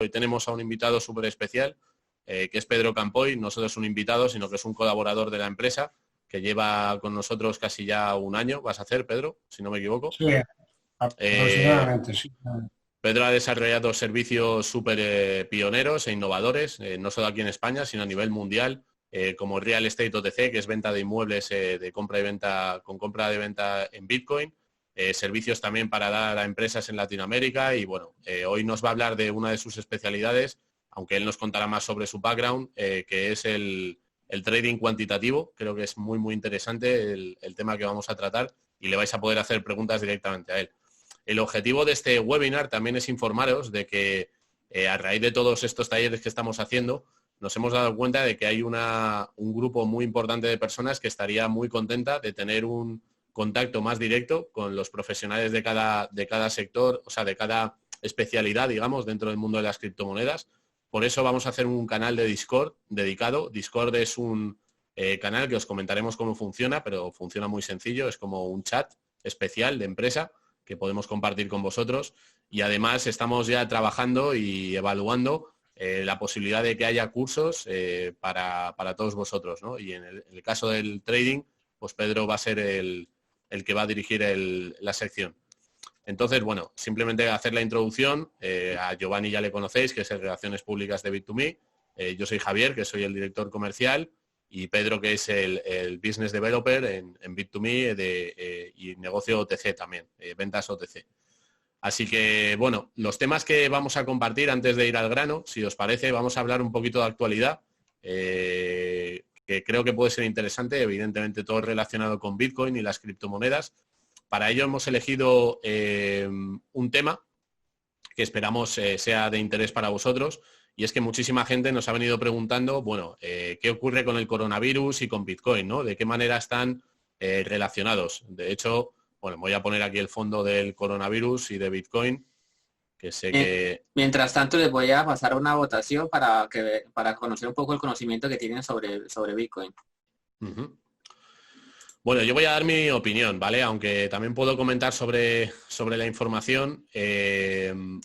Hoy tenemos a un invitado súper especial, que es Pedro Campoy. No solo es un invitado, sino que es un colaborador de la empresa, que lleva con nosotros casi ya un año. Vas a hacer, Pedro, si no me equivoco. Sí, Eh, aproximadamente, sí. Pedro ha desarrollado servicios súper pioneros e innovadores, no solo aquí en España, sino a nivel mundial, como Real Estate OTC, que es venta de inmuebles de compra y venta, con compra de venta en Bitcoin, servicios también para dar a empresas en Latinoamérica. Y bueno, hoy nos va a hablar de una de sus especialidades, aunque él nos contará más sobre su background, que es el trading cuantitativo. Creo que es muy, muy interesante el tema que vamos a tratar y le vais a poder hacer preguntas directamente a él. El objetivo de este webinar también es informaros de que a raíz de todos estos talleres que estamos haciendo, nos hemos dado cuenta de que hay un grupo muy importante de personas que estaría muy contenta de tener un contacto más directo con los profesionales de cada sector, o sea, de cada especialidad, digamos, dentro del mundo de las criptomonedas. Por eso vamos a hacer un canal de Discord dedicado. Discord es un canal que os comentaremos cómo funciona, pero funciona muy sencillo. Es como un chat especial de empresa que podemos compartir con vosotros, y además estamos ya trabajando y evaluando la posibilidad de que haya cursos para todos vosotros, ¿no? Y en el caso del trading, pues Pedro va a ser el que va a dirigir la sección. Entonces, bueno, simplemente hacer la introducción. A Giovanni ya le conocéis, que es el Relaciones Públicas de Bit2Me. Yo soy Javier, que soy el director comercial, y Pedro, que es el Business Developer en Bit2Me y negocio OTC también, ventas OTC. Así que, bueno, los temas que vamos a compartir antes de ir al grano, si os parece, vamos a hablar un poquito de actualidad, que creo que puede ser interesante, evidentemente todo relacionado con Bitcoin y las criptomonedas. Para ello hemos elegido un tema que esperamos sea de interés para vosotros, y es que muchísima gente nos ha venido preguntando, bueno, ¿qué ocurre con el coronavirus y con Bitcoin, ¿no? ¿De qué manera están relacionados? De hecho, bueno, voy a poner aquí el fondo del coronavirus y de Bitcoin, que sé que... Mientras tanto, les voy a pasar una votación para conocer un poco el conocimiento que tienen sobre Bitcoin. Uh-huh. Bueno, yo voy a dar mi opinión, ¿vale? Aunque también puedo comentar sobre la información.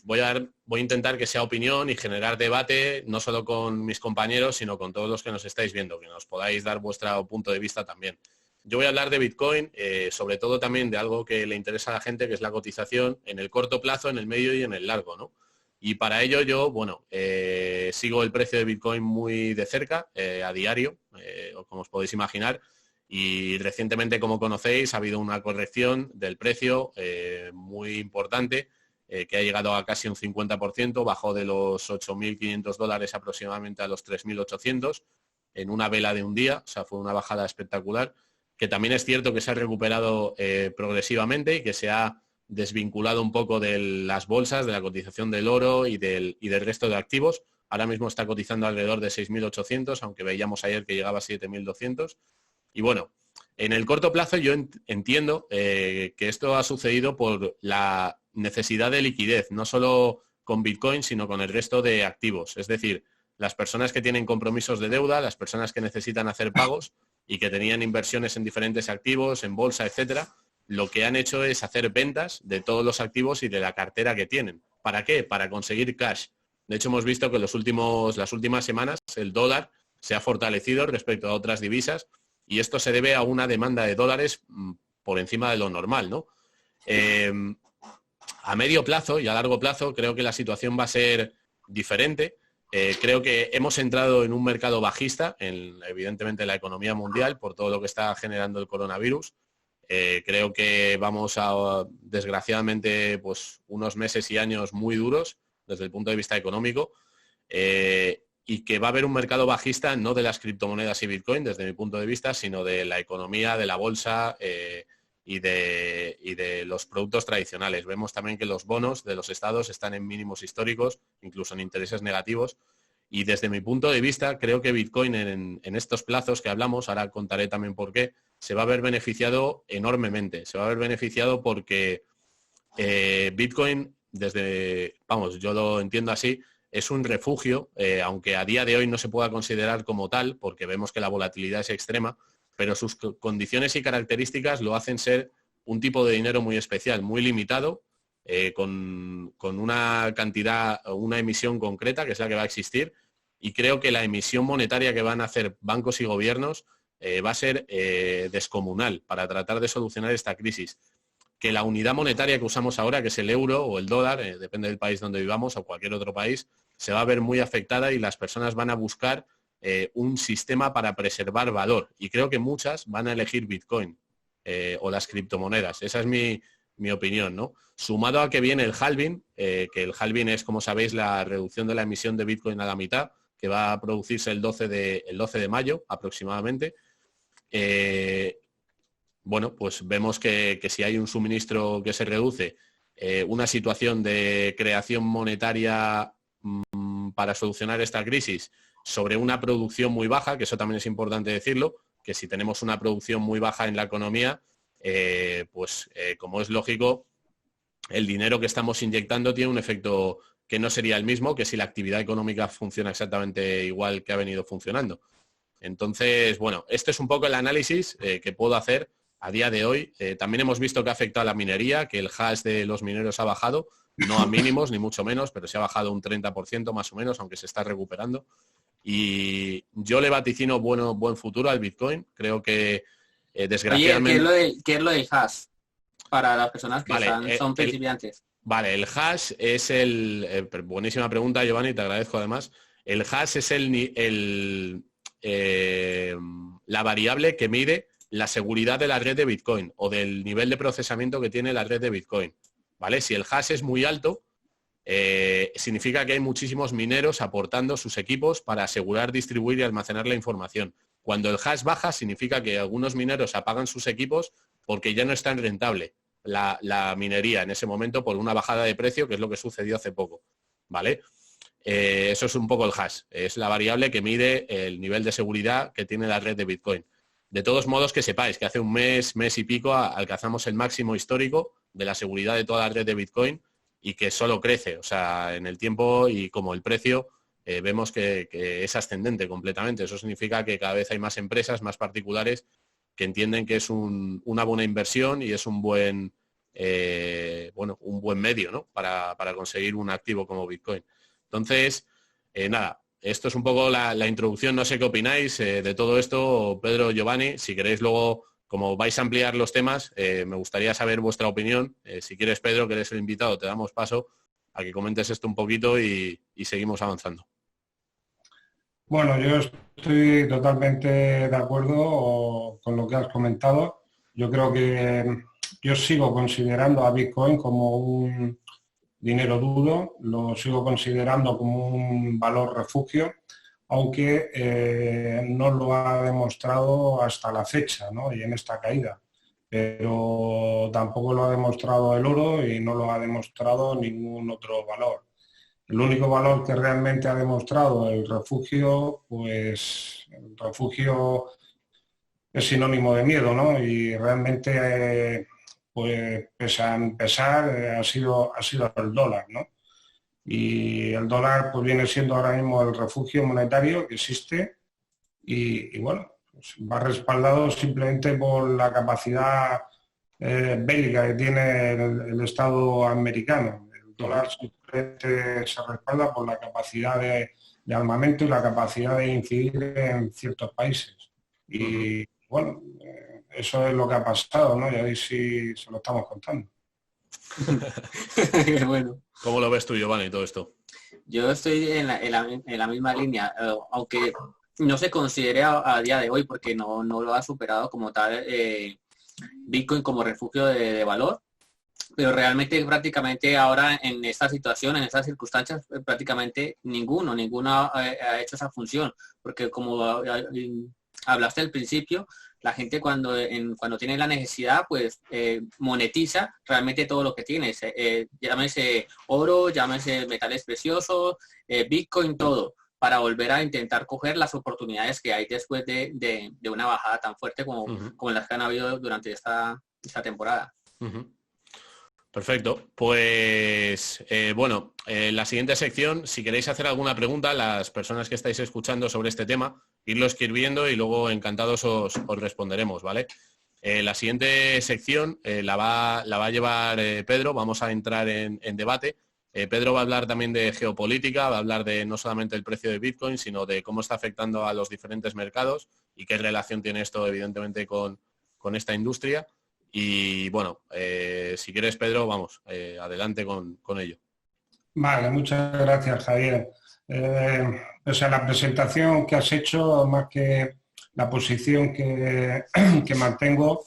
Voy a intentar que sea opinión y generar debate, no solo con mis compañeros, sino con todos los que nos estáis viendo, que nos podáis dar vuestro punto de vista también. Yo voy a hablar de Bitcoin, sobre todo también de algo que le interesa a la gente, que es la cotización en el corto plazo, en el medio y en el largo, ¿no? Y para ello yo, bueno, sigo el precio de Bitcoin muy de cerca, a diario, como os podéis imaginar. Y recientemente, como conocéis, ha habido una corrección del precio muy importante, que ha llegado a casi un 50%, bajó de los $8.500 aproximadamente a los 3.800 en una vela de un día. O sea, fue una bajada espectacular, que también es cierto que se ha recuperado progresivamente y que se ha desvinculado un poco de las bolsas, de la cotización del oro y del resto de activos. Ahora mismo está cotizando alrededor de 6.800, aunque veíamos ayer que llegaba a 7.200. Y bueno, en el corto plazo yo entiendo que esto ha sucedido por la necesidad de liquidez, no solo con Bitcoin, sino con el resto de activos. Es decir, las personas que tienen compromisos de deuda, las personas que necesitan hacer pagos y que tenían inversiones en diferentes activos, en bolsa, etcétera, lo que han hecho es hacer ventas de todos los activos y de la cartera que tienen. ¿Para qué? Para conseguir cash. De hecho, hemos visto que las últimas semanas el dólar se ha fortalecido respecto a otras divisas, y esto se debe a una demanda de dólares por encima de lo normal, ¿no? A medio plazo y a largo plazo creo que la situación va a ser diferente. Creo que hemos entrado en un mercado bajista, evidentemente en la economía mundial, por todo lo que está generando el coronavirus. Creo que vamos a, desgraciadamente, pues unos meses y años muy duros desde el punto de vista económico. Y que va a haber un mercado bajista no de las criptomonedas y Bitcoin, desde mi punto de vista, sino de la economía, de la bolsa y de los productos tradicionales. Vemos también que los bonos de los estados están en mínimos históricos, incluso en intereses negativos. Y desde mi punto de vista, creo que Bitcoin en estos plazos que hablamos, ahora contaré también por qué, se va a ver beneficiado enormemente. Se va a ver beneficiado porque Bitcoin, yo lo entiendo así, es un refugio, aunque a día de hoy no se pueda considerar como tal, porque vemos que la volatilidad es extrema, pero sus condiciones y características lo hacen ser un tipo de dinero muy especial, muy limitado, con una cantidad, una emisión concreta, que es la que va a existir, y creo que la emisión monetaria que van a hacer bancos y gobiernos va a ser descomunal para tratar de solucionar esta crisis. Que la unidad monetaria que usamos ahora, que es el euro o el dólar, depende del país donde vivamos o cualquier otro país, se va a ver muy afectada y las personas van a buscar un sistema para preservar valor. Y creo que muchas van a elegir Bitcoin o las criptomonedas. Esa es mi opinión, ¿no? Sumado a que viene el halving, que el halving es, como sabéis, la reducción de la emisión de Bitcoin a la mitad, que va a producirse el 12 de mayo aproximadamente. Bueno, pues vemos que si hay un suministro que se reduce, una situación de creación monetaria para solucionar esta crisis sobre una producción muy baja, que eso también es importante decirlo, que si tenemos una producción muy baja en la economía, como es lógico, el dinero que estamos inyectando tiene un efecto que no sería el mismo que si la actividad económica funciona exactamente igual que ha venido funcionando. Entonces, bueno, este es un poco el análisis que puedo hacer a día de hoy. También hemos visto que ha afectado a la minería, que el hash de los mineros ha bajado, no a mínimos ni mucho menos, pero se ha bajado un 30% más o menos, aunque se está recuperando. Y yo le vaticino buen futuro al Bitcoin. Creo que desgraciadamente... Oye, ¿qué es lo del hash? Para las personas que son principiantes. Vale, el hash es buenísima pregunta, Giovanni, te agradezco además. El hash es la variable que mide la seguridad de la red de Bitcoin o del nivel de procesamiento que tiene la red de Bitcoin. ¿Vale? Si el hash es muy alto, significa que hay muchísimos mineros aportando sus equipos para asegurar, distribuir y almacenar la información. Cuando el hash baja, significa que algunos mineros apagan sus equipos porque ya no es tan rentable la minería en ese momento por una bajada de precio, que es lo que sucedió hace poco. ¿Vale? Eso es un poco el hash. Es la variable que mide el nivel de seguridad que tiene la red de Bitcoin. De todos modos, que sepáis que hace un mes y pico alcanzamos el máximo histórico de la seguridad de toda la red de Bitcoin y que solo crece, o sea, en el tiempo, y como el precio vemos que es ascendente completamente. Eso significa que cada vez hay más empresas, más particulares, que entienden que es una buena inversión y es un buen medio, ¿no? para conseguir un activo como Bitcoin. Entonces, nada, esto es un poco la introducción. No sé qué opináis de todo esto, Pedro, Giovanni. Si queréis luego, como vais a ampliar los temas, me gustaría saber vuestra opinión. Si quieres, Pedro, que eres el invitado, te damos paso a que comentes esto un poquito y seguimos avanzando. Bueno, yo estoy totalmente de acuerdo con lo que has comentado. Yo creo que yo sigo considerando a Bitcoin como un dinero duro, lo sigo considerando como un valor refugio, aunque no lo ha demostrado hasta la fecha, ¿no? Y en esta caída. Pero tampoco lo ha demostrado el oro y no lo ha demostrado ningún otro valor. El único valor que realmente ha demostrado el refugio, pues el refugio es sinónimo de miedo, ¿no? Y realmente, pues pese a empezar, ha sido el dólar, ¿no? Y el dólar pues viene siendo ahora mismo el refugio monetario que existe y bueno, pues va respaldado simplemente por la capacidad bélica que tiene el Estado americano. El dólar simplemente se respalda por la capacidad de armamento y la capacidad de incidir en ciertos países. Y bueno, eso es lo que ha pasado, ¿no? Y ahí sí se lo estamos contando. Bueno. ¿Cómo lo ves tú, Giovanni, todo esto? Yo estoy en la misma línea, aunque no se considere a día de hoy, porque no lo ha superado como tal Bitcoin como refugio de valor, pero realmente prácticamente ahora en esta situación, en estas circunstancias, prácticamente ninguno ha hecho esa función, porque como hablaste al principio, la gente cuando tiene la necesidad, pues monetiza realmente todo lo que tiene, llámese oro, llámese metales preciosos, Bitcoin, todo, para volver a intentar coger las oportunidades que hay después de una bajada tan fuerte como las que han habido durante esta temporada. Perfecto. Pues la siguiente sección, si queréis hacer alguna pregunta, las personas que estáis escuchando sobre este tema, irlo escribiendo y luego encantados os responderemos, ¿vale? La siguiente sección la va a llevar Pedro, vamos a entrar en debate. Pedro va a hablar también de geopolítica, va a hablar de no solamente el precio de Bitcoin, sino de cómo está afectando a los diferentes mercados y qué relación tiene esto, evidentemente, con esta industria. Y bueno, si quieres, Pedro, vamos, adelante con ello. Vale, muchas gracias, Javier. O sea, la presentación que has hecho, más que la posición que mantengo,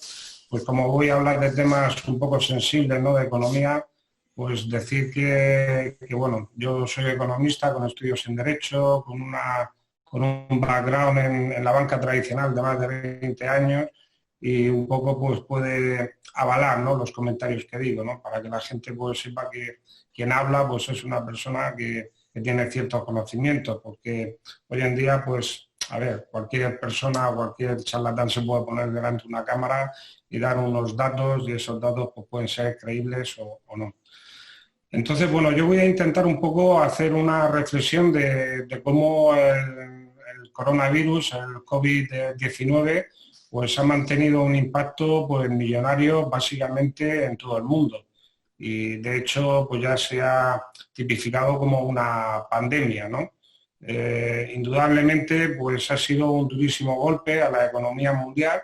pues como voy a hablar de temas un poco sensibles, ¿no?, de economía, pues decir que, bueno, yo soy economista con estudios en Derecho, con un background en la banca tradicional de más de 20 años y un poco pues puede avalar, ¿no?, los comentarios que digo, ¿no?, para que la gente pues sepa que quien habla pues es una persona que tiene ciertos conocimientos, porque hoy en día pues, a ver, cualquier persona, cualquier charlatán se puede poner delante de una cámara y dar unos datos y esos datos pues pueden ser creíbles o no. Entonces, bueno, yo voy a intentar un poco hacer una reflexión de cómo el coronavirus, el COVID-19, pues ha mantenido un impacto pues millonario básicamente en todo el mundo. Y de hecho, pues ya se ha tipificado como una pandemia, ¿no? Indudablemente, pues ha sido un durísimo golpe a la economía mundial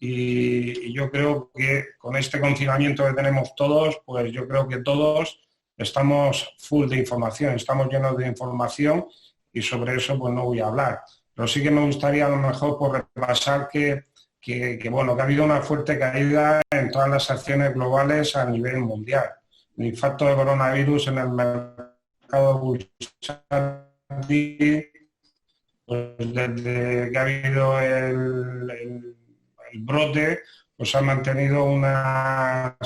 y yo creo que con este confinamiento que tenemos todos, pues yo creo que todos estamos full de información, estamos llenos de información y sobre eso pues no voy a hablar. Pero sí que me gustaría a lo mejor por repasar bueno, que ha habido una fuerte caída en todas las acciones globales a nivel mundial. El impacto de coronavirus en el mercado bursátil, pues desde que ha habido el brote, pues han mantenido unas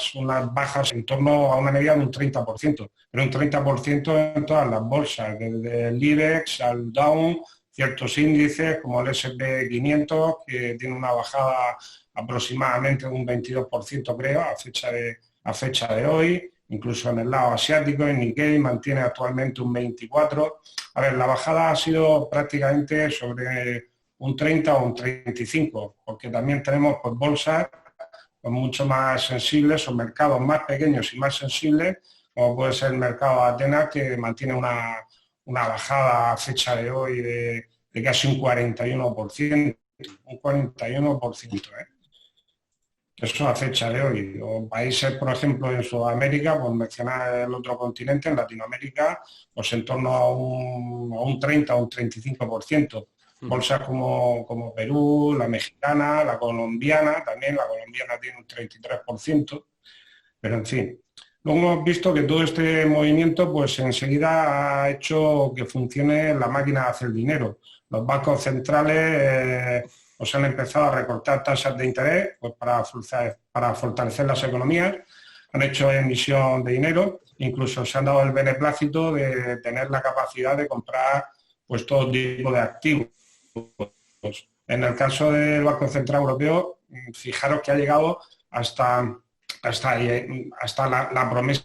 bajas en torno a una media de un 30%, pero un 30% en todas las bolsas, desde el IBEX al Dow, ciertos índices como el S&P 500, que tiene una bajada aproximadamente de un 22%, creo, a fecha de hoy. Incluso en el lado asiático, en Nikkei, mantiene actualmente un 24%. A ver, la bajada ha sido prácticamente sobre un 30 o un 35, porque también tenemos pues, bolsas pues, mucho más sensibles o mercados más pequeños y más sensibles, como puede ser el mercado de Atenas, que mantiene una bajada a fecha de hoy de casi un 41%, un 41%. Eso a fecha de hoy. O países, por ejemplo, en Sudamérica, pues mencionar el otro continente, en Latinoamérica, pues en torno a un 30 o un 35%. Bolsas como Perú, la mexicana, la colombiana, también la colombiana tiene un 33%, pero en fin. Luego hemos visto que todo este movimiento pues enseguida ha hecho que funcione la máquina de hacer dinero. Los bancos centrales pues han empezado a recortar tasas de interés pues, para fortalecer las economías, han hecho emisión de dinero, incluso se han dado el beneplácito de tener la capacidad de comprar pues todo tipo de activos. En el caso del Banco Central Europeo, fijaros que ha llegado hasta la promesa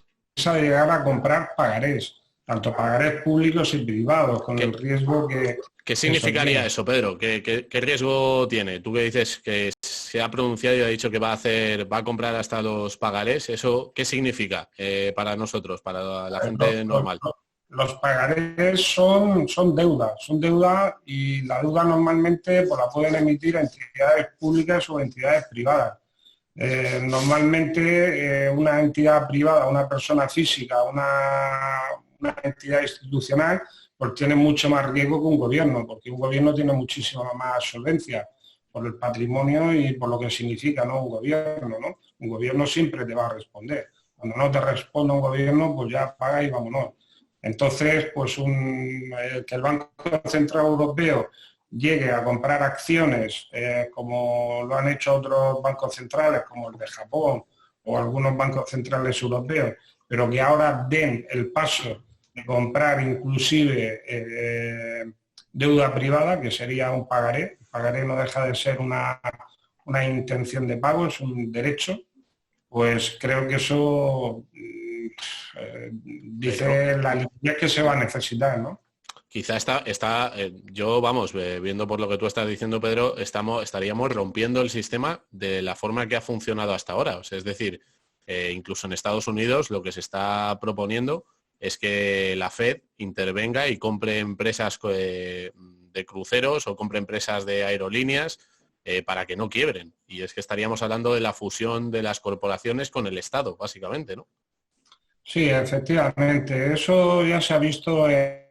de llegar a comprar pagarés, tanto pagarés públicos y privados, con el riesgo que... ¿Qué significaría eso, Pedro? ¿Qué riesgo tiene? Tú que dices que se ha pronunciado y ha dicho que va a comprar hasta los pagarés, ¿eso qué significa para nosotros, para la gente normal? Los pagarés son deuda y la deuda normalmente pues, la pueden emitir entidades públicas o entidades privadas. Normalmente una entidad privada, una persona física, una entidad institucional, pues tiene mucho más riesgo que un gobierno, porque un gobierno tiene muchísima más solvencia por el patrimonio y por lo que significa, ¿no?, un gobierno, ¿no? Un gobierno siempre te va a responder. Cuando no te responde un gobierno, pues ya paga y vámonos. Entonces, pues que el Banco Central Europeo llegue a comprar acciones como lo han hecho otros bancos centrales, como el de Japón o algunos bancos centrales europeos, pero que ahora den el paso de comprar inclusive deuda privada, que sería un pagaré. El pagaré no deja de ser una intención de pago, es un derecho. Pues creo que eso dice la liquidez que se va a necesitar, ¿no? Quizá yo, vamos, viendo por lo que tú estás diciendo, Pedro, estaríamos rompiendo el sistema de la forma que ha funcionado hasta ahora. O sea, es decir, incluso en Estados Unidos lo que se está proponiendo es que la Fed intervenga y compre empresas de cruceros o compre empresas de aerolíneas para que no quiebren. Y es que estaríamos hablando de la fusión de las corporaciones con el Estado, básicamente, ¿no? Sí, efectivamente. Eso ya se ha visto en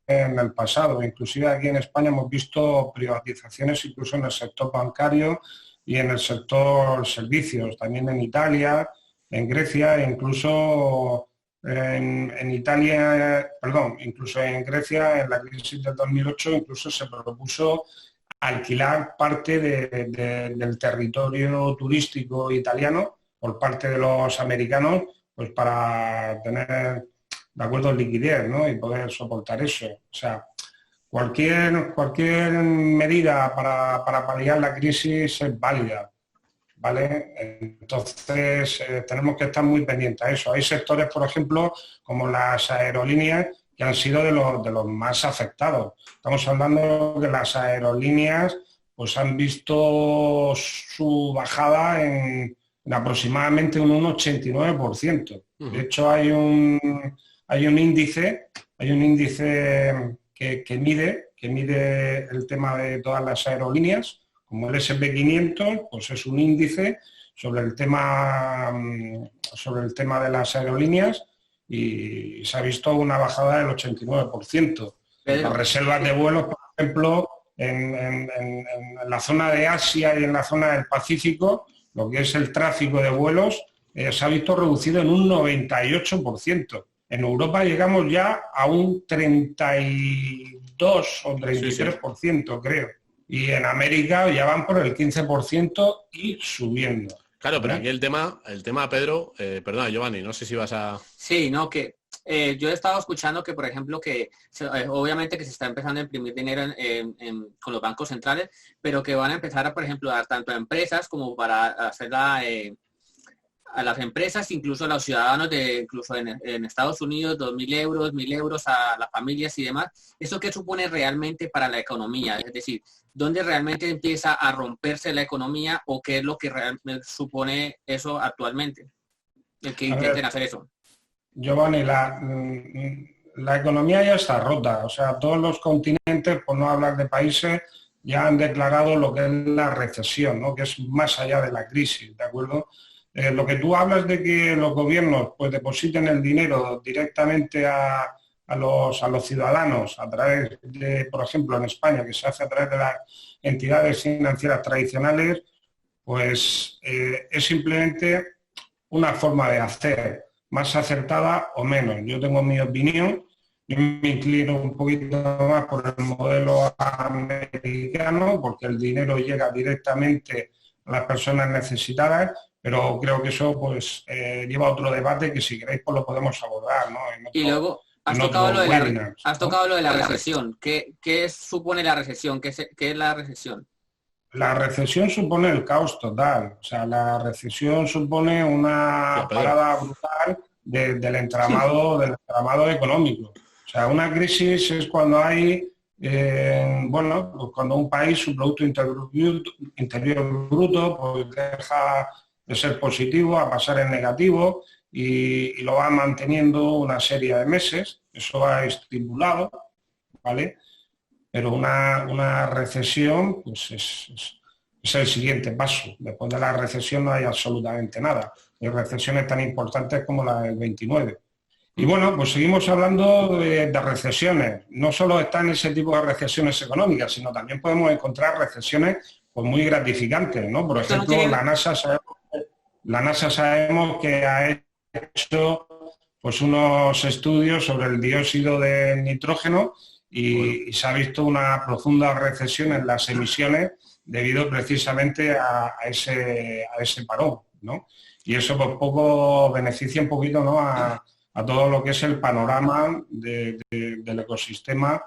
el pasado. Inclusive aquí en España hemos visto privatizaciones incluso en el sector bancario y en el sector servicios, también en Italia, en Grecia, e incluso en Italia, perdón, incluso en Grecia, en la crisis del 2008, incluso se propuso alquilar parte del territorio turístico italiano por parte de los americanos, pues para tener de acuerdo en liquidez, ¿no? Y poder soportar eso. O sea, cualquier medida para paliar la crisis es válida, ¿vale? Entonces, tenemos que estar muy pendientes a eso. Hay sectores, por ejemplo, como las aerolíneas, que han sido de los más afectados. Estamos hablando que las aerolíneas pues han visto su bajada en aproximadamente un 89%. De hecho, hay un índice que mide el tema de todas las aerolíneas, como el S&P 500, pues es un índice sobre el tema de las aerolíneas y se ha visto una bajada del 89%. Las reservas de vuelos, por ejemplo, en la zona de Asia y en la zona del Pacífico, lo que es el tráfico de vuelos, se ha visto reducido en un 98%. En Europa llegamos ya a un 32 o 33%, creo. Y en América ya van por el 15% y subiendo. Claro, pero aquí el tema, Pedro, perdona, Giovanni, no sé si vas a... Sí, no, que yo he estado escuchando que, por ejemplo, que obviamente que se está empezando a imprimir dinero con los bancos centrales, pero que van a empezar, por ejemplo, a dar tanto a empresas como para hacerla a las empresas, incluso a los ciudadanos, incluso en Estados Unidos, 2.000 euros, 1.000 euros a las familias y demás. ¿Eso qué supone realmente para la economía? Es decir, ¿dónde realmente empieza a romperse la economía o qué es lo que realmente supone eso actualmente? El que intenten hacer eso. Giovanni, la economía ya está rota. O sea, todos los continentes, por no hablar de países, ya han declarado lo que es la recesión, ¿no? Que es más allá de la crisis, ¿de acuerdo? Lo que tú hablas de que los gobiernos pues depositen el dinero directamente a los ciudadanos a través de, por ejemplo, en España, que se hace a través de las entidades financieras tradicionales, pues es simplemente una forma de hacer, más acertada o menos. Yo tengo mi opinión, yo me inclino un poquito más por el modelo americano, porque el dinero llega directamente a las personas necesitadas, pero creo que eso pues lleva a otro debate que si queréis pues lo podemos abordar, ¿no? Y luego has tocado lo de la recesión. ¿Qué supone la recesión? ¿Qué es la recesión? La recesión supone el caos total. O sea, la recesión supone una parada brutal del entramado económico. O sea, una crisis es cuando hay pues cuando un país, su Producto Interior Bruto, pues deja de ser positivo a pasar en negativo y lo va manteniendo una serie de meses. Eso va estipulado, ¿vale? Pero una recesión pues es el siguiente paso. Después de la recesión no hay absolutamente nada. Hay recesiones tan importantes como la del 29. Y bueno, pues seguimos hablando de recesiones. No solo están ese tipo de recesiones económicas, sino también podemos encontrar recesiones pues, muy gratificantes, ¿no? Por ejemplo, la NASA sabemos que ha hecho pues, unos estudios sobre el dióxido de nitrógeno y se ha visto una profunda recesión en las emisiones debido precisamente a ese parón, ¿no? Y eso pues poco beneficia un poquito, ¿no? a todo lo que es el panorama del ecosistema,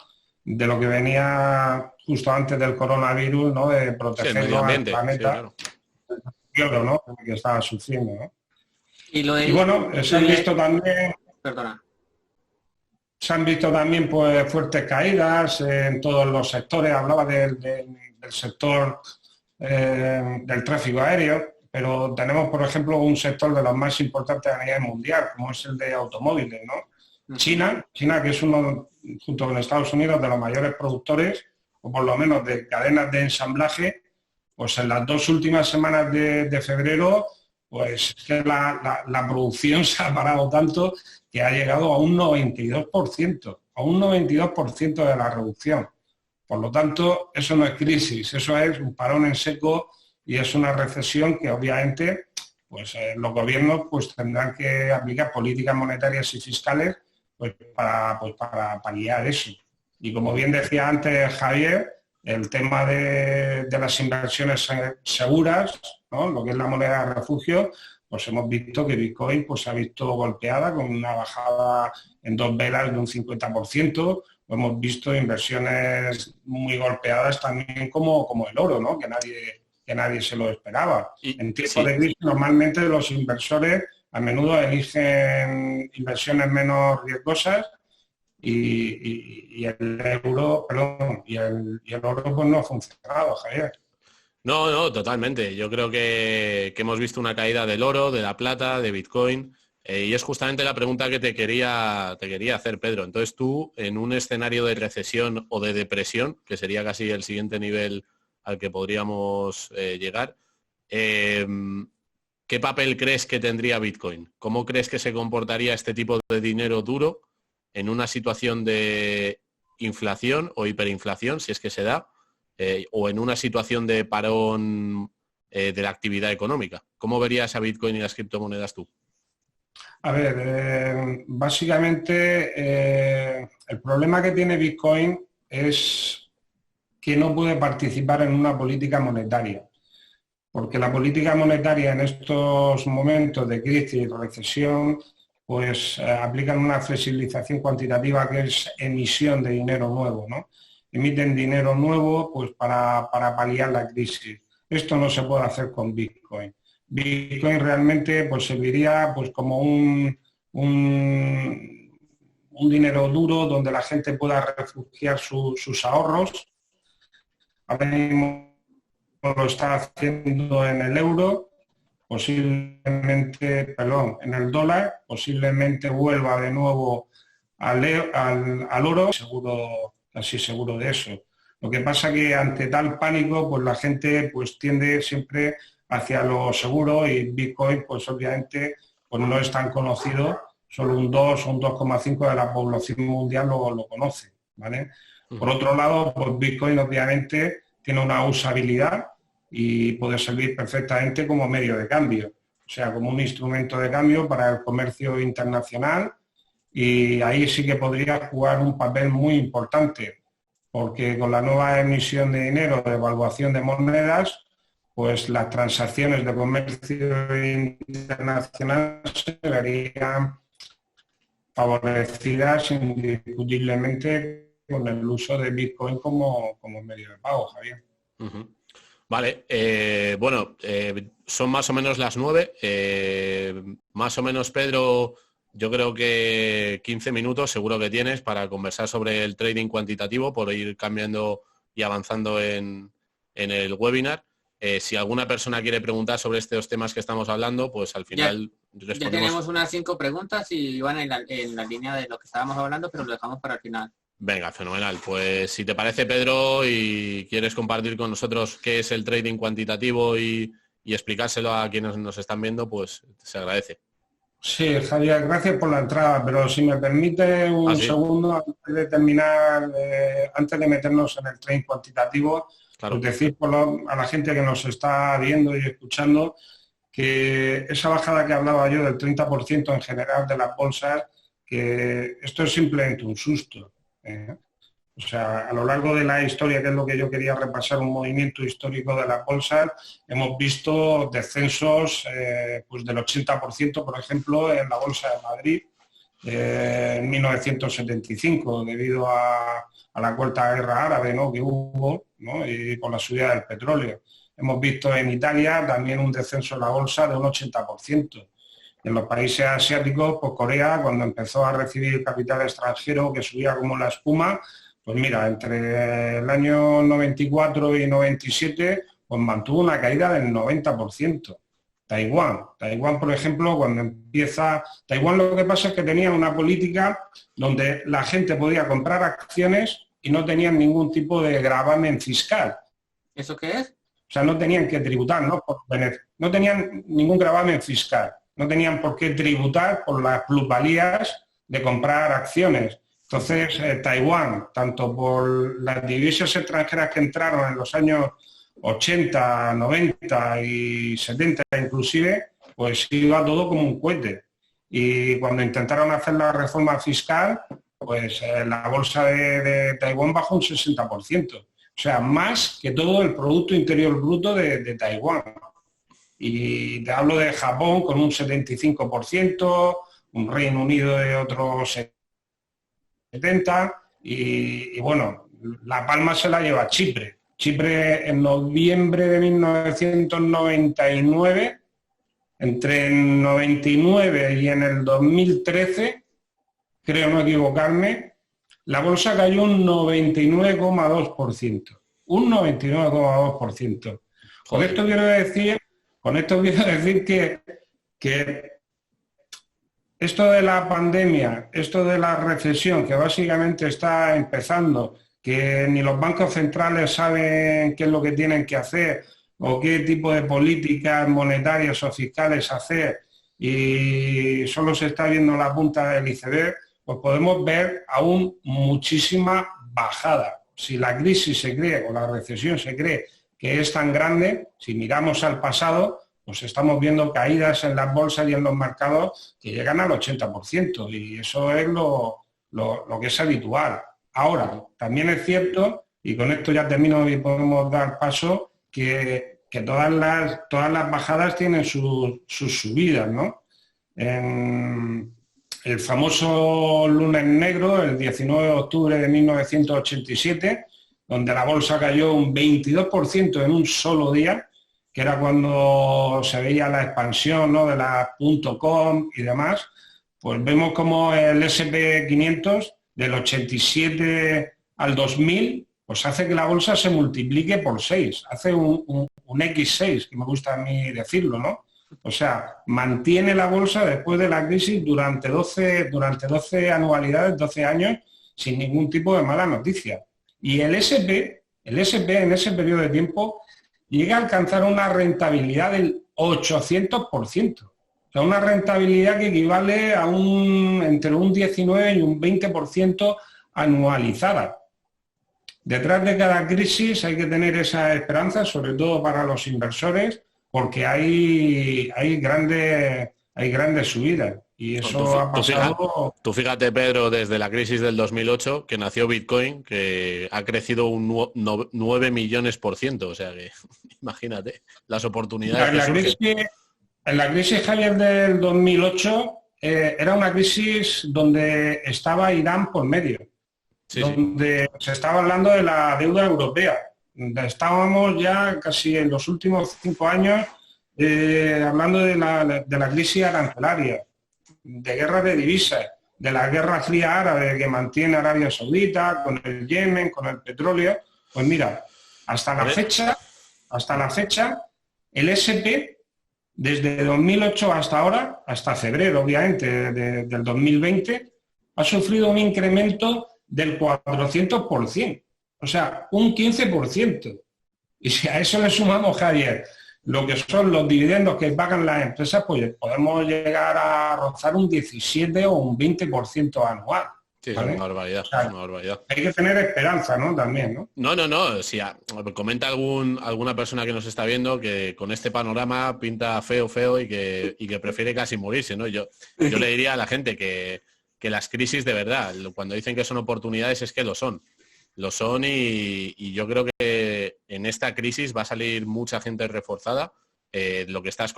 de lo que venía justo antes del coronavirus, ¿no? De proteger al planeta, sí, claro. ¿No? Que estaba sufriendo, ¿no? Y bueno, se ha visto también... Perdona. Se han visto también pues fuertes caídas en todos los sectores. Hablaba del sector del tráfico aéreo, pero tenemos, por ejemplo, un sector de los más importantes a nivel mundial, como es el de automóviles, ¿no? China, que es uno, junto con Estados Unidos, de los mayores productores, o por lo menos de cadenas de ensamblaje, pues en las 2 últimas semanas de febrero, pues que la producción se ha parado tanto que ha llegado a un 92% de la reducción. Por lo tanto, eso no es crisis, eso es un parón en seco y es una recesión que obviamente pues, los gobiernos pues, tendrán que aplicar políticas monetarias y fiscales pues, para paliar eso. Y como bien decía antes Javier, el tema de las inversiones seguras, ¿no? Lo que es la moneda de refugio, pues hemos visto que Bitcoin pues, se ha visto golpeada con una bajada en 2 velas de un 50%. Hemos visto inversiones muy golpeadas también como el oro, ¿no? que nadie se lo esperaba. En tiempos de crisis, normalmente los inversores a menudo eligen inversiones menos riesgosas y el euro, perdón, y el oro pues no ha funcionado, Javier. No, totalmente. Yo creo que hemos visto una caída del oro, de la plata, de Bitcoin. Y es justamente la pregunta que te quería hacer, Pedro. Entonces tú, en un escenario de recesión o de depresión, que sería casi el siguiente nivel al que podríamos llegar, ¿qué papel crees que tendría Bitcoin? ¿Cómo crees que se comportaría este tipo de dinero duro en una situación de inflación o hiperinflación, si es que se da, o en una situación de parón de la actividad económica? ¿Cómo verías a Bitcoin y las criptomonedas tú? A ver, básicamente el problema que tiene Bitcoin es que no puede participar en una política monetaria, porque la política monetaria en estos momentos de crisis y recesión pues aplican una flexibilización cuantitativa que es emisión de dinero nuevo, ¿no? Emiten dinero nuevo pues para paliar la crisis. Esto no se puede hacer con Bitcoin. Bitcoin realmente pues, serviría pues, como un dinero duro donde la gente pueda refugiar sus ahorros. Ahora mismo lo está haciendo en el euro, posiblemente, perdón, en el dólar, posiblemente vuelva de nuevo al oro, casi seguro de eso. Lo que pasa que ante tal pánico, pues la gente pues, tiende siempre hacia lo seguro y Bitcoin, pues obviamente, pues no es tan conocido, solo un 2 o un 2,5 de la población mundial lo conoce, ¿vale? Por otro lado, pues Bitcoin obviamente tiene una usabilidad y puede servir perfectamente como medio de cambio, o sea, como un instrumento de cambio para el comercio internacional, y ahí sí que podría jugar un papel muy importante, porque con la nueva emisión de dinero, de evaluación de monedas, pues las transacciones de comercio internacional se verían favorecidas indiscutiblemente con el uso de Bitcoin como medio de pago, Javier. Uh-huh. Vale, bueno, son más o menos las 9. Más o menos, Pedro, yo creo que 15 minutos seguro que tienes para conversar sobre el trading cuantitativo, por ir cambiando y avanzando en el webinar. Si alguna persona quiere preguntar sobre estos temas que estamos hablando, pues al final respondemos. Ya tenemos unas 5 preguntas y van en la línea de lo que estábamos hablando, pero lo dejamos para el final. Venga, fenomenal. Pues si te parece, Pedro, y quieres compartir con nosotros qué es el trading cuantitativo y explicárselo a quienes nos están viendo, pues se agradece. Sí, Javier, gracias por la entrada, pero si me permite un segundo antes de terminar, antes de meternos en el trading cuantitativo, claro. Pues decir a la gente que nos está viendo y escuchando que esa bajada que hablaba yo del 30% en general de las bolsas, que esto es simplemente un susto. O sea, a lo largo de la historia, que es lo que yo quería repasar, un movimiento histórico de las bolsas, hemos visto descensos pues del 80%, por ejemplo, en la Bolsa de Madrid en 1975, debido a la Cuarta Guerra Árabe, ¿no?, que hubo, ¿no?, y con la subida del petróleo. Hemos visto en Italia también un descenso en la bolsa de un 80%. En los países asiáticos, pues Corea, cuando empezó a recibir capital extranjero, que subía como la espuma, pues mira, entre el año 94 y 97, pues mantuvo una caída del 90%. Taiwán, por ejemplo, cuando empieza... Taiwán lo que pasa es que tenía una política donde la gente podía comprar acciones y no tenían ningún tipo de gravamen fiscal. ¿Eso qué es? O sea, no tenían que tributar, ¿no? No tenían ningún gravamen fiscal. No tenían por qué tributar por las plusvalías de comprar acciones. Entonces, Taiwán, tanto por las divisas extranjeras que entraron en los años 80, 90 y 70 inclusive, pues iba todo como un cohete. Y cuando intentaron hacer la reforma fiscal, pues la bolsa de Taiwán bajó un 60%. O sea, más que todo el Producto Interior Bruto de Taiwán. Y te hablo de Japón con un 75%, un Reino Unido de otros 70%, y bueno, la palma se la lleva Chipre. Chipre en noviembre de 1999, entre el 99 y en el 2013, creo no equivocarme, la bolsa cayó un 99,2%. Un 99,2%. Con esto quiero decir que esto de la pandemia, esto de la recesión, que básicamente está empezando, que ni los bancos centrales saben qué es lo que tienen que hacer o qué tipo de políticas monetarias o fiscales hacer, y solo se está viendo la punta del iceberg, pues podemos ver aún muchísima bajada. Si la crisis se cree o la recesión se cree que es tan grande, si miramos al pasado, pues estamos viendo caídas en las bolsas y en los mercados que llegan al 80%, y eso es lo que es habitual. Ahora, también es cierto, y con esto ya termino y podemos dar paso, que todas las bajadas tienen sus subidas, ¿no? En el famoso lunes negro, el 19 de octubre de 1987, donde la bolsa cayó un 22% en un solo día, que era cuando se veía la expansión, ¿no?, de la .com y demás, pues vemos como el S&P 500 del 87 al 2000, pues hace que la bolsa se multiplique por 6, hace un X6, que me gusta a mí decirlo, ¿no? O sea, mantiene la bolsa después de la crisis durante 12 anualidades, 12 años, sin ningún tipo de mala noticia. Y el S&P en ese periodo de tiempo llega a alcanzar una rentabilidad del 800%. O sea, una rentabilidad que equivale a entre un 19 y un 20% anualizada. Detrás de cada crisis hay que tener esa esperanza, sobre todo para los inversores, porque hay grandes subidas. Y eso ha pasado... Tú fíjate, Pedro, desde la crisis del 2008, que nació Bitcoin, que ha crecido un 9 millones %. O sea que, imagínate, las oportunidades que surgen. En la crisis, Javier, del 2008, era una crisis donde estaba Irán por medio. Donde se estaba hablando de la deuda europea. Estábamos ya casi en los últimos 5 años hablando de la crisis arancelaria, de guerra de divisas, de la guerra fría árabe que mantiene Arabia Saudita, con el Yemen, con el petróleo. Pues mira, hasta la fecha, el S&P, desde 2008 hasta ahora, hasta febrero, obviamente, del 2020, ha sufrido un incremento del 400%, o sea, un 15%. Y si a eso le sumamos, Javier, lo que son los dividendos que pagan las empresas, pues podemos llegar a rozar un 17 o un 20% anual. Sí, ¿vale? Es una barbaridad, o sea, es una barbaridad. Hay que tener esperanza, ¿no? También, ¿no? No. Si comenta alguna persona que nos está viendo que con este panorama pinta feo y que prefiere casi morirse, ¿no? Yo le diría a la gente que las crisis, de verdad, cuando dicen que son oportunidades, es que lo son. Lo son, y yo creo que en esta crisis va a salir mucha gente reforzada. Lo que has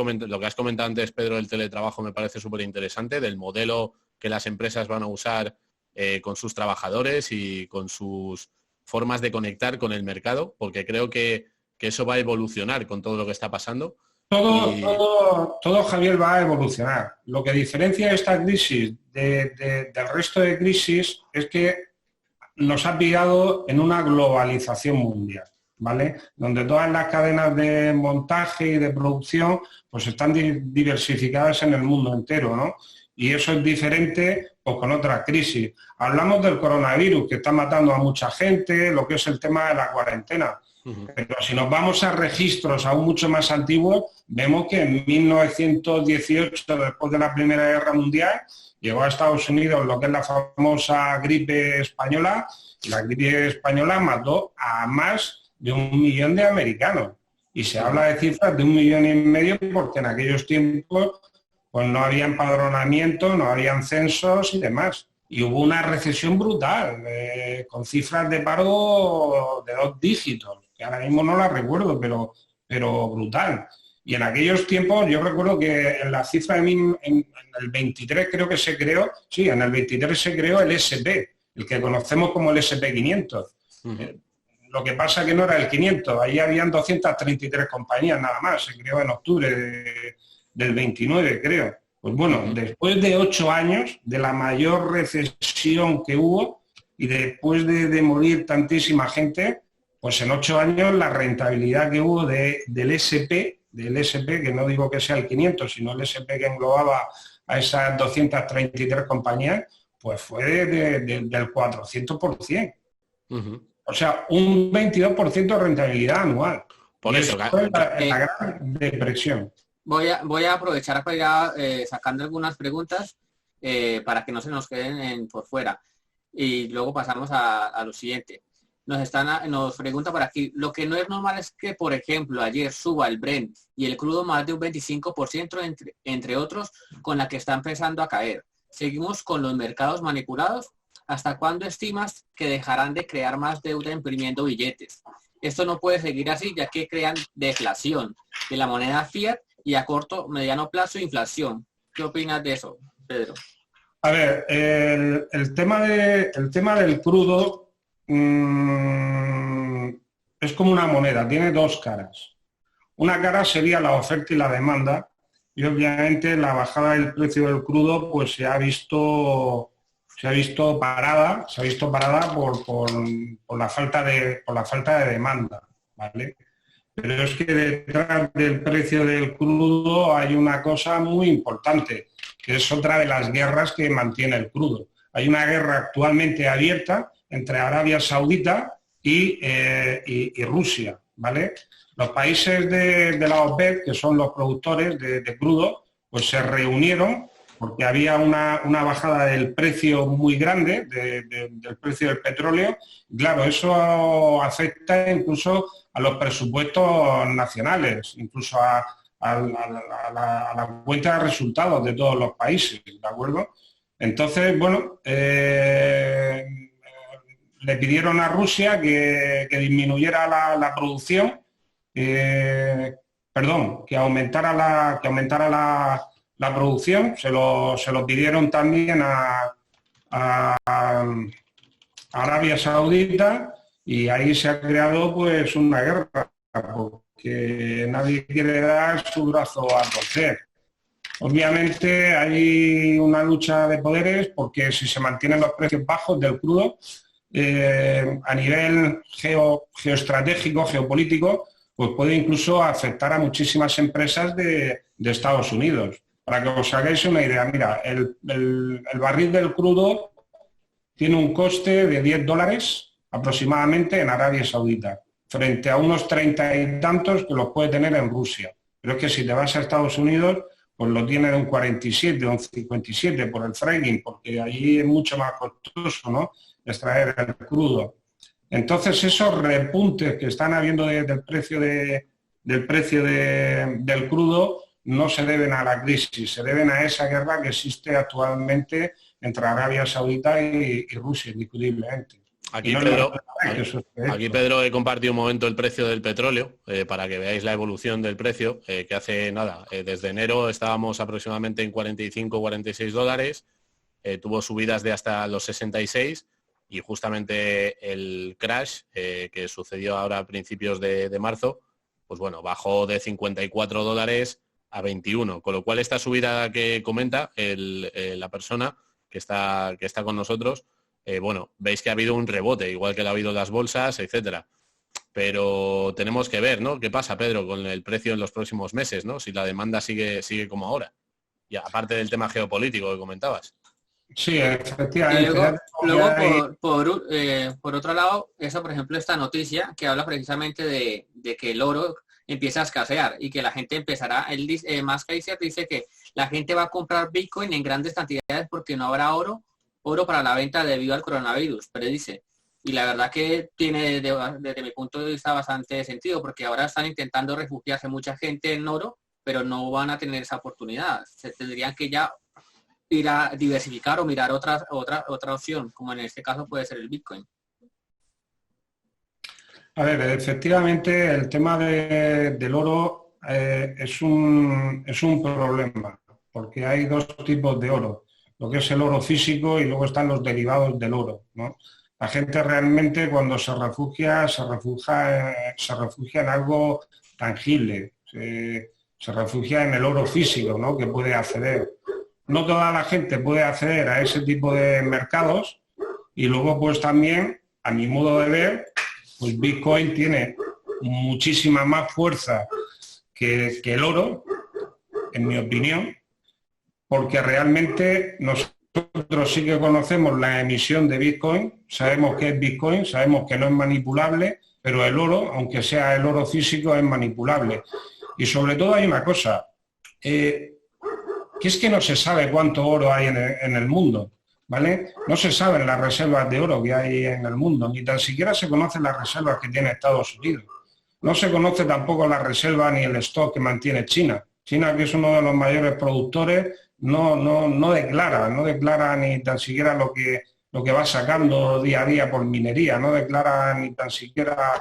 comentado antes, Pedro, del teletrabajo me parece súper interesante, del modelo que las empresas van a usar con sus trabajadores y con sus formas de conectar con el mercado, porque creo que eso va a evolucionar con todo lo que está pasando. Todo, Javier, va a evolucionar. Lo que diferencia esta crisis del resto de crisis es que nos ha pillado en una globalización mundial, ¿vale? Donde todas las cadenas de montaje y de producción pues están diversificadas en el mundo entero, ¿no? Y eso es diferente pues, con otras crisis. Hablamos del coronavirus, que está matando a mucha gente, lo que es el tema de la cuarentena. Pero si nos vamos a registros aún mucho más antiguos, vemos que en 1918, después de la Primera Guerra Mundial, llegó a Estados Unidos lo que es la famosa gripe española, y la gripe española mató a más de 1 millón de americanos. Y se habla de cifras de 1,5 millones porque en aquellos tiempos pues no había empadronamiento, no habían censos y demás. Y hubo una recesión brutal, con cifras de paro de 2 dígitos, que ahora mismo no las recuerdo, pero brutal. Y en aquellos tiempos, yo recuerdo que en la cifra en el 23 creo que se creó, sí, en el 23 se creó el SP, el que conocemos como el SP500. Lo que pasa que no era el 500, ahí habían 233 compañías nada más, se creó en octubre del 29, creo. Pues bueno, después de 8 años de la mayor recesión que hubo y después de morir tantísima gente, pues en 8 años la rentabilidad que hubo del SP, que no digo que sea el 500, sino el SP que englobaba a esas 233 compañías, pues fue del 400%. O sea, un 22% de rentabilidad anual. Por eso, fue la gran depresión. Voy a aprovechar para sacando algunas preguntas para que no se nos queden por fuera. Y luego pasamos a lo siguiente. Nos pregunta por aquí, lo que no es normal es que, por ejemplo, ayer suba el Brent y el crudo más de un 25%, entre otros, con la que está empezando a caer. ¿Seguimos con los mercados manipulados? ¿Hasta cuándo estimas que dejarán de crear más deuda imprimiendo billetes? Esto no puede seguir así, ya que crean deflación de la moneda fiat y a corto, mediano plazo, inflación. ¿Qué opinas de eso, Pedro? A ver, el tema del crudo es como una moneda, tiene 2 caras. Una cara sería la oferta y la demanda, y obviamente la bajada del precio del crudo pues se ha visto parada por la falta de demanda, ¿vale? Pero es que detrás del precio del crudo hay una cosa muy importante, que es otra de las guerras que mantiene el crudo. Hay una guerra actualmente abierta entre Arabia Saudita y Rusia, ¿vale? Los países de la OPEP, que son los productores de crudo, pues se reunieron porque había una bajada del precio muy grande, del precio del petróleo. Claro, eso afecta incluso a los presupuestos nacionales, incluso a la cuenta de resultados de todos los países, ¿de acuerdo? Entonces, bueno, le pidieron a Rusia que disminuyera la producción, que aumentara la producción, se lo pidieron también a Arabia Saudita, y ahí se ha creado pues una guerra, porque nadie quiere dar su brazo a torcer. Obviamente hay una lucha de poderes, porque si se mantienen los precios bajos del crudo, a nivel geoestratégico, geopolítico, pues puede incluso afectar a muchísimas empresas de Estados Unidos. Para que os hagáis una idea, mira, el barril del crudo tiene un coste de $10 aproximadamente en Arabia Saudita, frente a unos 30 y tantos que los puede tener en Rusia. Pero es que si te vas a Estados Unidos, pues lo tiene de un 47, un 57 por el fracking, porque allí es mucho más costoso, ¿no?, extraer el crudo. Entonces esos repuntes que están habiendo del precio del crudo no se deben a la crisis, se deben a esa guerra que existe actualmente entre Arabia Saudita y Rusia, indiscutiblemente. Aquí, Pedro, he compartido un momento el precio del petróleo para que veáis la evolución del precio, que hace nada, desde enero estábamos aproximadamente en 45, 46 dólares, tuvo subidas de hasta los 66, y justamente el crash que sucedió ahora a principios de marzo, pues bueno, bajó de $54 a 21, con lo cual esta subida que comenta la persona que está con nosotros, bueno, veis que ha habido un rebote, igual que lo ha habido en las bolsas, etcétera. Pero tenemos que ver, ¿no? ¿Qué pasa, Pedro, con el precio en los próximos meses, ¿no? Si la demanda sigue como ahora. Y aparte del tema geopolítico que comentabas. Sí, Y efectivamente. luego por otro lado, eso, por ejemplo, esta noticia que habla precisamente de que el oro empieza a escasear y que la gente empezará, Musk dice que la gente va a comprar Bitcoin en grandes cantidades porque no habrá oro para la venta debido al coronavirus, predice. Y la verdad que tiene, desde mi punto de vista, bastante sentido, porque ahora están intentando refugiarse mucha gente en oro, pero no van a tener esa oportunidad. Se tendrían que ya ir a diversificar o mirar otra opción, como en este caso puede ser el Bitcoin. A ver, efectivamente el tema del oro es un problema, porque hay dos tipos de oro, lo que es el oro físico y luego están los derivados del oro, ¿no? La gente realmente cuando se refugia en algo tangible, se refugia en el oro físico, ¿no? Que puede acceder. No toda la gente puede acceder a ese tipo de mercados y luego pues también, a mi modo de ver, pues Bitcoin tiene muchísima más fuerza que el oro, en mi opinión, porque realmente nosotros sí que conocemos la emisión de Bitcoin, sabemos que es Bitcoin, sabemos que no es manipulable, pero el oro, aunque sea el oro físico, es manipulable. Y sobre todo hay una cosa, que es que no se sabe cuánto oro hay en el mundo, ¿vale? No se saben las reservas de oro que hay en el mundo, ni tan siquiera se conocen las reservas que tiene Estados Unidos. No se conoce tampoco la reserva ni el stock que mantiene China. China, que es uno de los mayores productores, no declara ni tan siquiera lo que va sacando día a día por minería, no declara ni tan siquiera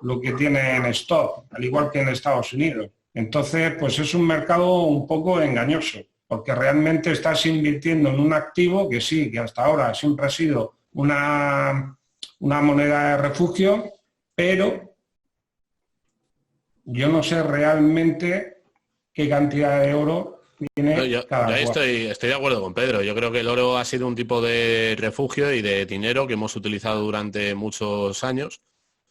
lo que tiene en stock, al igual que en Estados Unidos. Entonces, pues es un mercado un poco engañoso, porque realmente estás invirtiendo en un activo que sí, que hasta ahora siempre ha sido una moneda de refugio, pero yo no sé realmente qué cantidad de oro tiene cada cual. Estoy de acuerdo con Pedro. Yo creo que el oro ha sido un tipo de refugio y de dinero que hemos utilizado durante muchos años,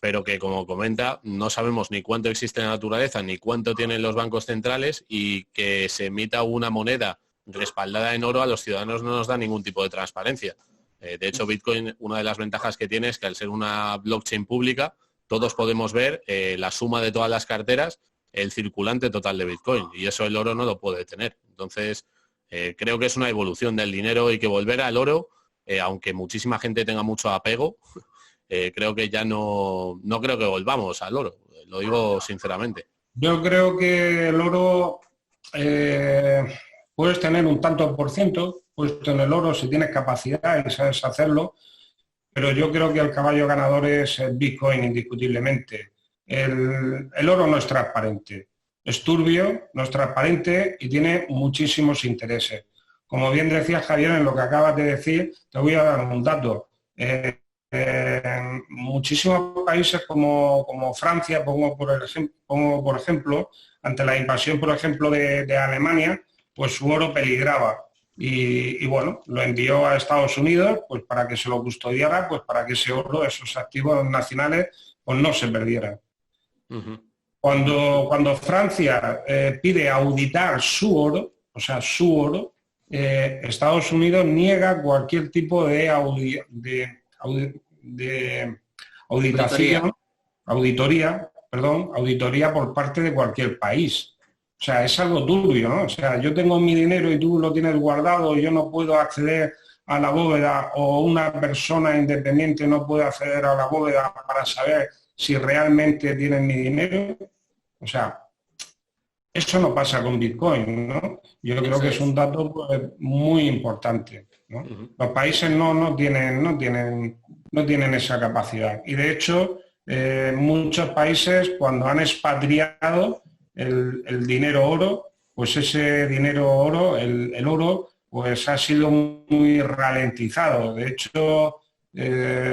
pero que, como comenta, no sabemos ni cuánto existe en la naturaleza, ni cuánto tienen los bancos centrales, y que se emita una moneda respaldada en oro a los ciudadanos no nos da ningún tipo de transparencia. De hecho, Bitcoin, una de las ventajas que tiene es que al ser una blockchain pública, todos podemos ver la suma de todas las carteras, el circulante total de Bitcoin, y eso el oro no lo puede tener. Entonces, creo que es una evolución del dinero y que volver al oro, aunque muchísima gente tenga mucho apego, creo que ya no creo que volvamos al oro, lo digo sinceramente. Yo creo que el oro puedes tener un tanto por ciento puesto en el oro si tienes capacidad y sabes hacerlo, pero yo creo que el caballo ganador es el Bitcoin indiscutiblemente. El oro no es transparente, es turbio, no es transparente y tiene muchísimos intereses. Como bien decía Javier, en lo que acabas de decir, te voy a dar un dato. En muchísimos países como Francia, pongo por ejemplo, ante la invasión, por ejemplo, de Alemania, pues su oro peligraba. Y bueno, lo envió a Estados Unidos pues para que se lo custodiara, pues para que ese oro, esos activos nacionales, pues no se perdieran. Uh-huh. Cuando Francia pide auditar su oro, o sea, su oro, Estados Unidos niega cualquier tipo de auditoría por parte de cualquier país. O sea, es algo turbio, ¿no? O sea, yo tengo mi dinero y tú lo tienes guardado y yo no puedo acceder a la bóveda, o una persona independiente no puede acceder a la bóveda para saber si realmente tienen mi dinero. O sea, eso no pasa con Bitcoin, ¿no? Yo creo que es un dato pues, muy importante, ¿no? Uh-huh. Los países no tienen esa capacidad. Y de hecho, muchos países cuando han expatriado el dinero oro, pues ese dinero oro, el oro, pues ha sido muy ralentizado. De hecho,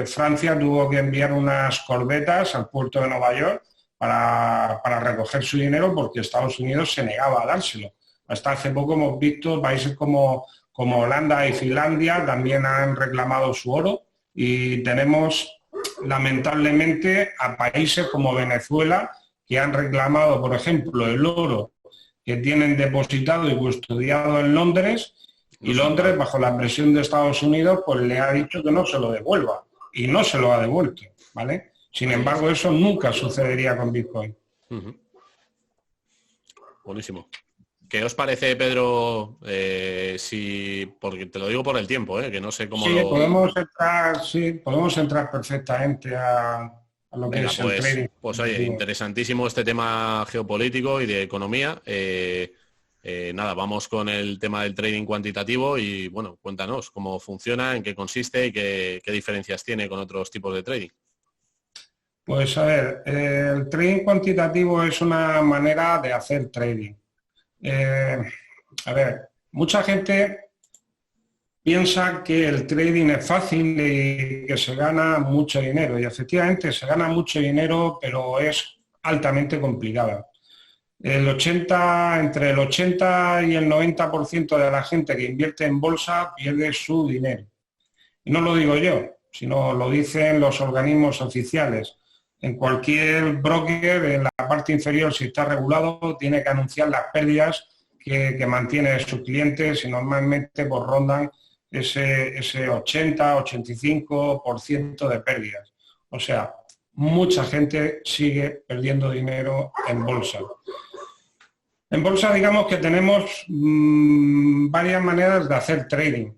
Francia tuvo que enviar unas corbetas al puerto de Nueva York para recoger su dinero porque Estados Unidos se negaba a dárselo. Hasta hace poco hemos visto países como Holanda y Finlandia también han reclamado su oro y tenemos lamentablemente a países como Venezuela que han reclamado, por ejemplo, el oro que tienen depositado y custodiado en Londres, y Londres, bajo la presión de Estados Unidos, pues le ha dicho que no se lo devuelva, y no se lo ha devuelto, ¿vale? Sin embargo, eso nunca sucedería con Bitcoin. Buenísimo. ¿Qué os parece, Pedro, porque te lo digo por el tiempo, que no sé cómo podemos entrar perfectamente a lo que es el trading. Pues oye, interesantísimo este tema geopolítico y de economía. Nada, vamos con el tema del trading cuantitativo y, bueno, cuéntanos cómo funciona, en qué consiste y qué diferencias tiene con otros tipos de trading. Pues a ver, el trading cuantitativo es una manera de hacer trading. A ver, mucha gente piensa que el trading es fácil y que se gana mucho dinero, y efectivamente se gana mucho dinero, pero es altamente complicado. Entre el 80 y el 90% de la gente que invierte en bolsa pierde su dinero. Y no lo digo yo, sino lo dicen los organismos oficiales. En cualquier broker, en la parte inferior, si está regulado, tiene que anunciar las pérdidas que mantiene sus clientes y normalmente pues, rondan ese 80-85% de pérdidas. O sea, mucha gente sigue perdiendo dinero en bolsa. En bolsa, digamos que tenemos varias maneras de hacer trading.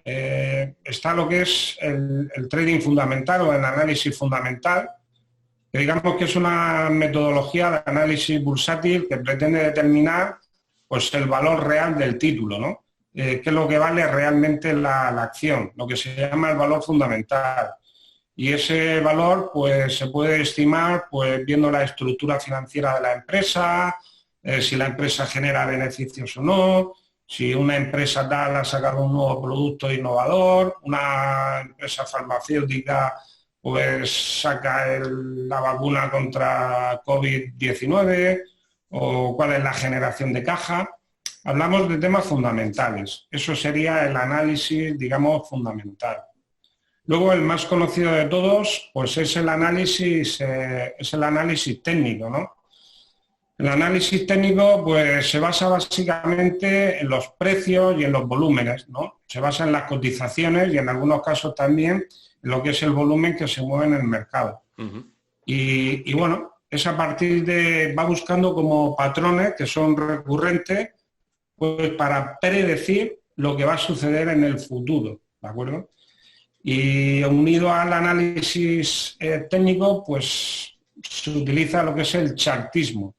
Está lo que es el trading fundamental o el análisis fundamental, que digamos que es una metodología de análisis bursátil que pretende determinar pues, el valor real del título, ¿no? Qué es lo que vale realmente la acción, lo que se llama el valor fundamental. Y ese valor pues, se puede estimar pues, viendo la estructura financiera de la empresa, si la empresa genera beneficios o no, si una empresa tal ha sacado un nuevo producto innovador, una empresa farmacéutica pues saca la vacuna contra COVID-19 o cuál es la generación de caja. Hablamos de temas fundamentales. Eso sería el análisis, digamos, fundamental. Luego el más conocido de todos pues es el análisis técnico, ¿no? El análisis técnico pues, se basa básicamente en los precios y en los volúmenes, ¿no? Se basa en las cotizaciones y en algunos casos también en lo que es el volumen que se mueve en el mercado. Y bueno, es a partir va buscando como patrones que son recurrentes pues, para predecir lo que va a suceder en el futuro, ¿de acuerdo? Y unido al análisis técnico, pues se utiliza lo que es el chartismo.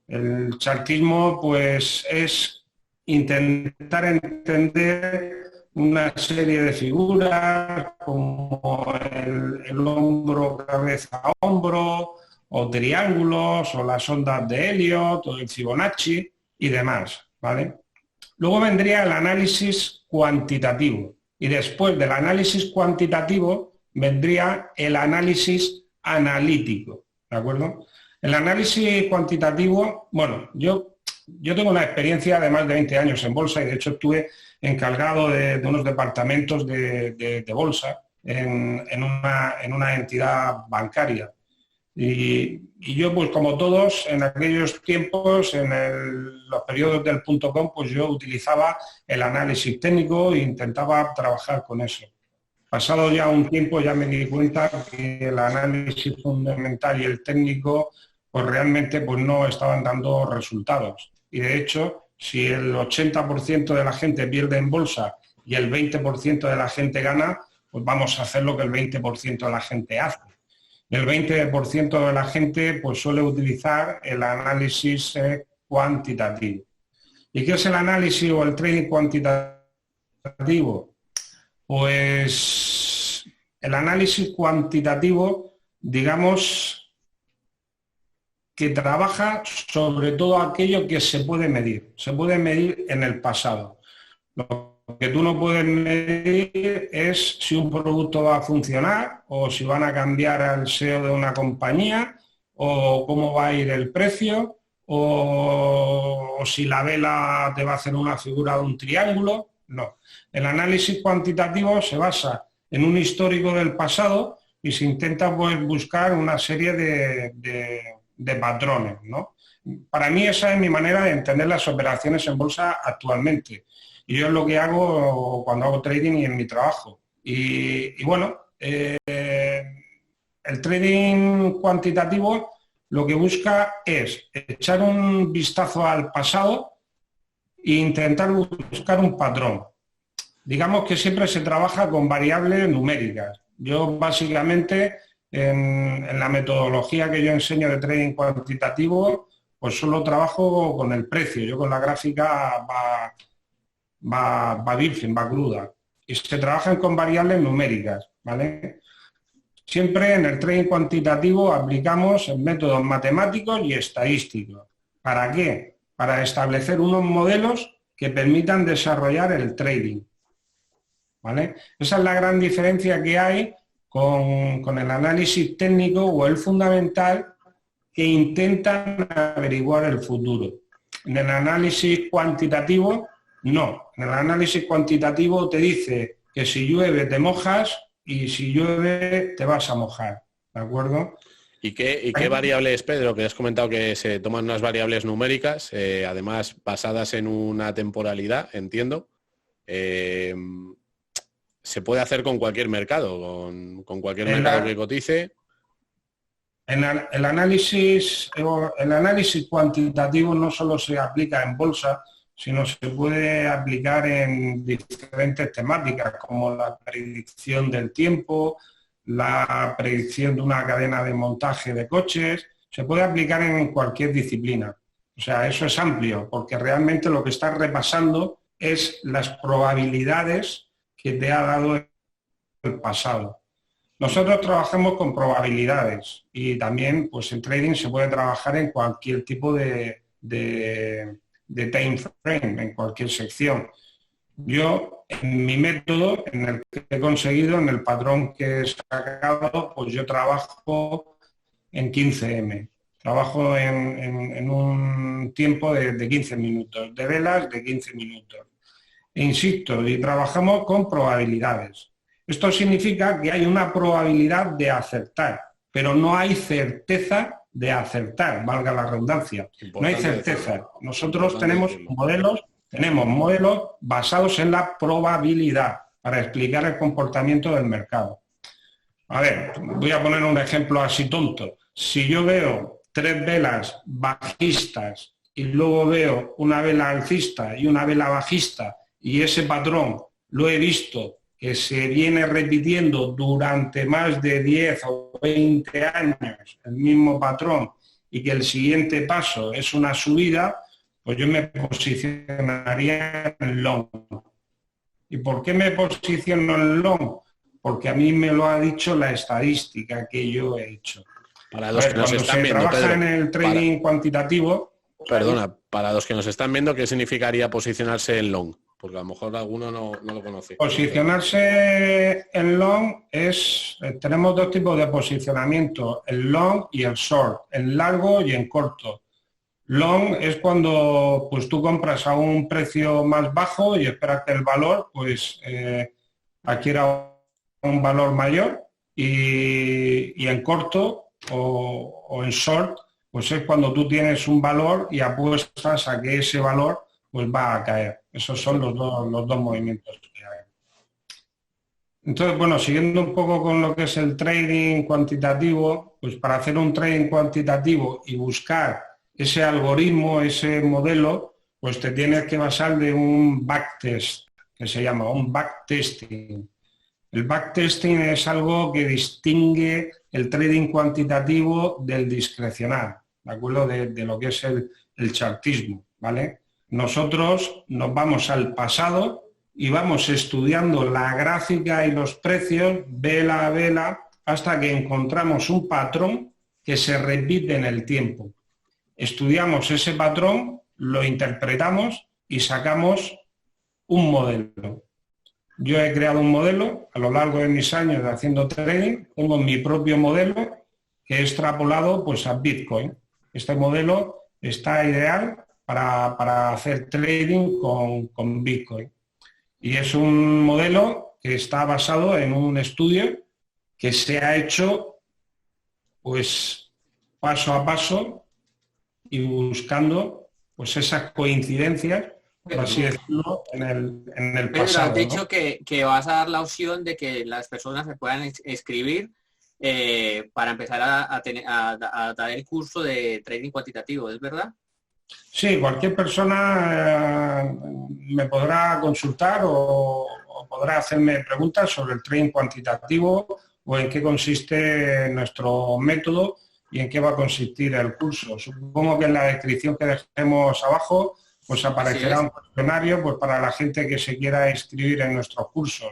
El chartismo pues, es intentar entender una serie de figuras como el hombro, cabeza, hombro, o triángulos, o las ondas de Elliott, o el Fibonacci y demás, ¿vale? Luego vendría el análisis cuantitativo y después del análisis cuantitativo vendría el análisis analítico, ¿de acuerdo? El análisis cuantitativo, bueno, yo tengo una experiencia de más de 20 años en bolsa y de hecho estuve encargado de unos departamentos de bolsa en una entidad bancaria. Y yo, pues como todos, en aquellos tiempos, los periodos del .com, pues yo utilizaba el análisis técnico e intentaba trabajar con eso. Pasado ya un tiempo ya me di cuenta que el análisis fundamental y el técnico pues realmente pues no estaban dando resultados. Y de hecho, si el 80% de la gente pierde en bolsa y el 20% de la gente gana, pues vamos a hacer lo que el 20% de la gente hace. El 20% de la gente pues suele utilizar el análisis cuantitativo. ¿Y qué es el análisis o el trading cuantitativo? Pues el análisis cuantitativo, digamos, que trabaja sobre todo aquello que se puede medir en el pasado. Lo que tú no puedes medir es si un producto va a funcionar o si van a cambiar al SEO de una compañía o cómo va a ir el precio, o si la vela te va a hacer una figura de un triángulo. No. El análisis cuantitativo se basa en un histórico del pasado y se intenta pues, buscar una serie de patrones, ¿no? Para mí esa es mi manera de entender las operaciones en bolsa actualmente. Y yo es lo que hago cuando hago trading y en mi trabajo. Y bueno, el trading cuantitativo lo que busca es echar un vistazo al pasado e intentar buscar un patrón. Digamos que siempre se trabaja con variables numéricas. Yo básicamente en la metodología que yo enseño de trading cuantitativo, pues solo trabajo con el precio. Yo con la gráfica va virgen, va cruda. Y se trabajan con variables numéricas, ¿vale? Siempre en el trading cuantitativo aplicamos métodos matemáticos y estadísticos. ¿Para qué? Para establecer unos modelos que permitan desarrollar el trading, ¿vale? Esa es la gran diferencia que hay con el análisis técnico o el fundamental, que intentan averiguar el futuro. En el análisis cuantitativo, no. En el análisis cuantitativo te dice que si llueve te mojas y si llueve te vas a mojar, ¿de acuerdo? ¿Y qué variables, Pedro, que has comentado que se toman unas variables numéricas, además basadas en una temporalidad, entiendo? Se puede hacer con cualquier mercado, con cualquier mercado que cotice. El análisis cuantitativo no solo se aplica en bolsa, sino se puede aplicar en diferentes temáticas, como la predicción del tiempo, la predicción de una cadena de montaje de coches. Se puede aplicar en cualquier disciplina. O sea, eso es amplio, porque realmente lo que estás repasando es las probabilidades que te ha dado el pasado. Nosotros trabajamos con probabilidades y también pues en trading se puede trabajar en cualquier tipo de time frame, en cualquier sección. Yo, en mi método, en el que he conseguido, en el patrón que he sacado, pues yo trabajo en 15M. Trabajo en un tiempo de 15 minutos, de velas de 15 minutos. E insisto, y trabajamos con probabilidades. Esto significa que hay una probabilidad de acertar, pero no hay certeza de acertar, valga la redundancia. No hay certeza. Nosotros tenemos modelos basados en la probabilidad para explicar el comportamiento del mercado. A ver, voy a poner un ejemplo así tonto. Si yo veo 3 velas bajistas y luego veo una vela alcista y una vela bajista, y ese patrón lo he visto que se viene repitiendo durante más de 10 o 20 años, el mismo patrón, y que el siguiente paso es una subida, pues yo me posicionaría en long. ¿Y por qué me posiciono en long? Porque a mí me lo ha dicho la estadística que yo he hecho. Para los que nos están viendo, Pedro, en el trading cuantitativo... Perdona, para los que nos están viendo, ¿qué significaría posicionarse en long? Porque a lo mejor alguno no lo conoce. Posicionarse en long tenemos 2 tipos de posicionamiento, el long y el short, en largo y en corto. Long es cuando pues, tú compras a un precio más bajo y esperas que el valor pues, adquiera un valor mayor, y en corto o en short pues es cuando tú tienes un valor y apuestas a que ese valor pues va a caer. Esos son los dos movimientos que hay. Entonces, bueno, siguiendo un poco con lo que es el trading cuantitativo, pues para hacer un trading cuantitativo y buscar ese algoritmo, ese modelo, pues te tienes que basar de un backtest, que se llama un backtesting. El backtesting es algo que distingue el trading cuantitativo del discrecional, ¿de acuerdo? De lo que es el chartismo, ¿vale? Nosotros nos vamos al pasado y vamos estudiando la gráfica y los precios vela a vela hasta que encontramos un patrón que se repite en el tiempo. Estudiamos ese patrón, lo interpretamos y sacamos un modelo. Yo he creado un modelo a lo largo de mis años de haciendo trading, tengo mi propio modelo que he extrapolado pues a Bitcoin. Este modelo está ideal para hacer trading con Bitcoin. Y es un modelo que está basado en un estudio que se ha hecho pues paso a paso y buscando pues esas coincidencias, por así decirlo, en el Pedro, pasado, has ¿no? dicho que vas a dar la opción de que las personas se puedan escribir para empezar a dar el curso de trading cuantitativo, ¿es verdad? Sí, cualquier persona me podrá consultar o podrá hacerme preguntas sobre el trading cuantitativo o en qué consiste nuestro método y en qué va a consistir el curso. Supongo que en la descripción que dejemos abajo pues aparecerá un cuestionario pues, para la gente que se quiera inscribir en nuestros cursos.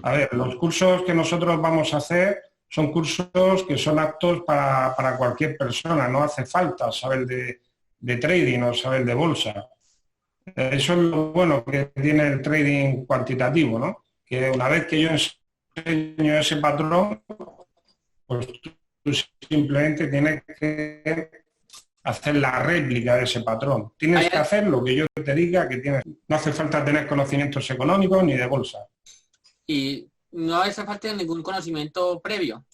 A ver, los cursos que nosotros vamos a hacer son cursos que son aptos para cualquier persona, no hace falta saber de trading o saber de bolsa. Eso es lo bueno que tiene el trading cuantitativo, ¿no? Que una vez que yo enseño ese patrón, pues tú simplemente tienes que hacer la réplica de ese patrón. Tienes que hacer lo que yo te diga que tienes. No hace falta tener conocimientos económicos ni de bolsa. Y no hace falta ningún conocimiento previo.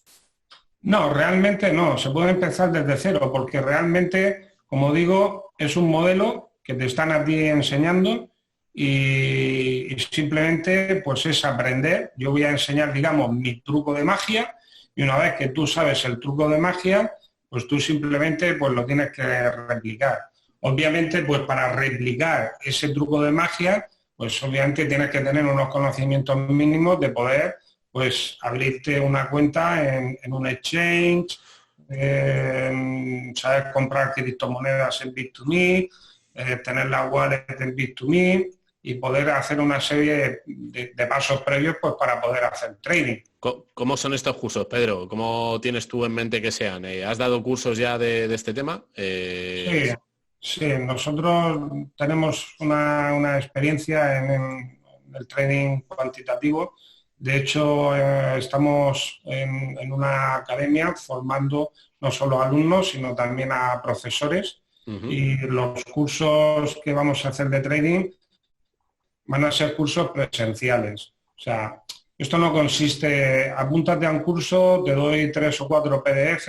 No, realmente no. Se puede empezar desde cero porque realmente, como digo, es un modelo que te están a ti enseñando y simplemente pues es aprender. Yo voy a enseñar, digamos, mi truco de magia y una vez que tú sabes el truco de magia, pues tú simplemente pues lo tienes que replicar. Obviamente, pues para replicar ese truco de magia, pues obviamente tienes que tener unos conocimientos mínimos de poder pues abrirte una cuenta en un exchange, saber comprar criptomonedas en Bit2Me, tener la wallet en Bit2Me y poder hacer una serie de pasos previos pues, para poder hacer trading. ¿Cómo son estos cursos, Pedro? ¿Cómo tienes tú en mente que sean? ¿Has dado cursos ya de este tema? Sí, nosotros tenemos una experiencia en el trading cuantitativo. De hecho, estamos en una academia formando no solo alumnos, sino también a profesores. Y los cursos que vamos a hacer de trading van a ser cursos presenciales. O sea, esto no consiste, apúntate a un curso, te doy 3 o 4 PDF,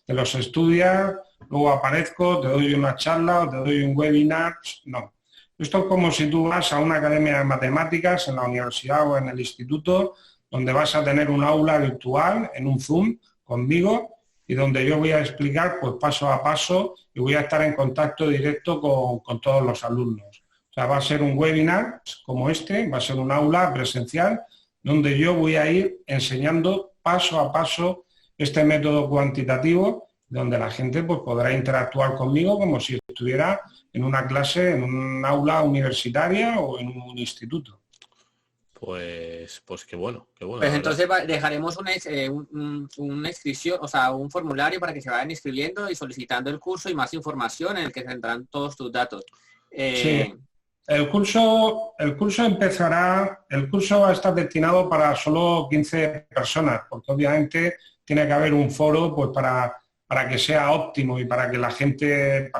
te los estudias, luego aparezco, te doy una charla o te doy un webinar. No. Esto es como si tú vas a una academia de matemáticas en la universidad o en el instituto, donde vas a tener un aula virtual en un Zoom conmigo y donde yo voy a explicar pues paso a paso y voy a estar en contacto directo con todos los alumnos. O sea, va a ser un webinar como este, va a ser un aula presencial donde yo voy a ir enseñando paso a paso este método cuantitativo, donde la gente pues, podrá interactuar conmigo como si estuviera en una clase, en un aula universitaria o en un instituto. Pues qué bueno, qué bueno. Pues entonces dejaremos una inscripción, o sea, un formulario para que se vayan inscribiendo y solicitando el curso y más información en el que tendrán todos tus datos. Sí. El curso va a estar destinado para solo 15 personas, porque obviamente tiene que haber un foro pues, para que sea óptimo y para que la gente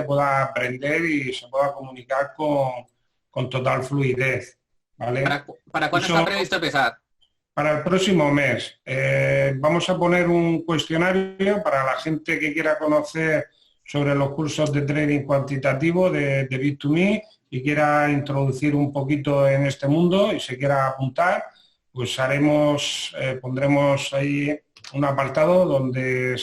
pueda aprender y se pueda comunicar con total fluidez. ¿Vale? ¿Para cuándo está previsto empezar? Para el próximo mes. Vamos a poner un cuestionario para la gente que quiera conocer sobre los cursos de trading cuantitativo de Bit2Me y quiera introducir un poquito en este mundo y se quiera apuntar, pues pondremos ahí un apartado donde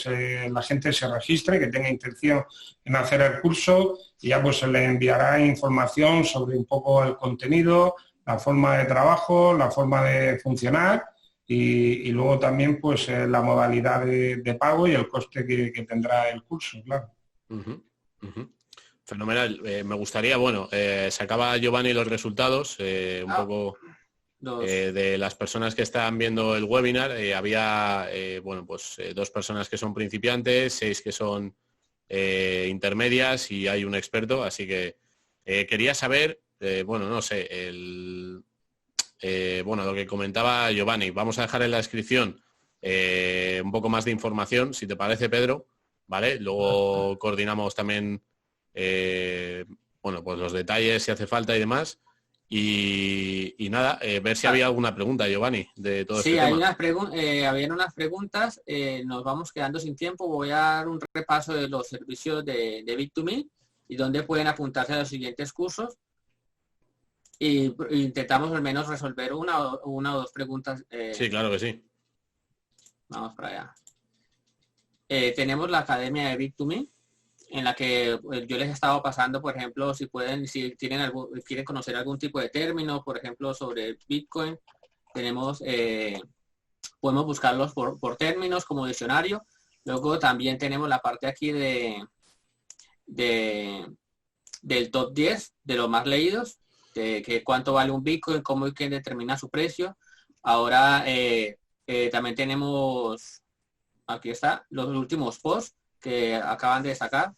la gente se registre, que tenga intención en hacer el curso y ya pues se le enviará información sobre un poco el contenido, la forma de trabajo, la forma de funcionar y luego también pues la modalidad de pago y el coste que tendrá el curso, claro. Fenomenal. Me gustaría, sacaba Giovanni los resultados, un poco de las personas que están viendo el webinar. Había, 2 personas que son principiantes, 6 que son intermedias y hay un experto, así que quería saber, lo que comentaba Giovanni. Vamos a dejar en la descripción un poco más de información, si te parece, Pedro, ¿vale? Luego coordinamos también, bueno, pues los detalles si hace falta y demás. Y nada, ver si había alguna pregunta, Giovanni, de todo Sí, este tema. habían unas preguntas, nos vamos quedando sin tiempo, voy a dar un repaso de los servicios de Bit2Me y dónde pueden apuntarse a los siguientes cursos y intentamos al menos resolver una o dos preguntas. Sí, claro que sí. Vamos para allá. Tenemos la academia de Bit2Me, en la que yo les he estado pasando, por ejemplo, si quieren conocer algún tipo de término, por ejemplo, sobre Bitcoin, podemos buscarlos por términos como diccionario. Luego también tenemos la parte aquí del top 10 de los más leídos, de que cuánto vale un Bitcoin, cómo y quién determina su precio. Ahora también tenemos, aquí está, los últimos posts que acaban de sacar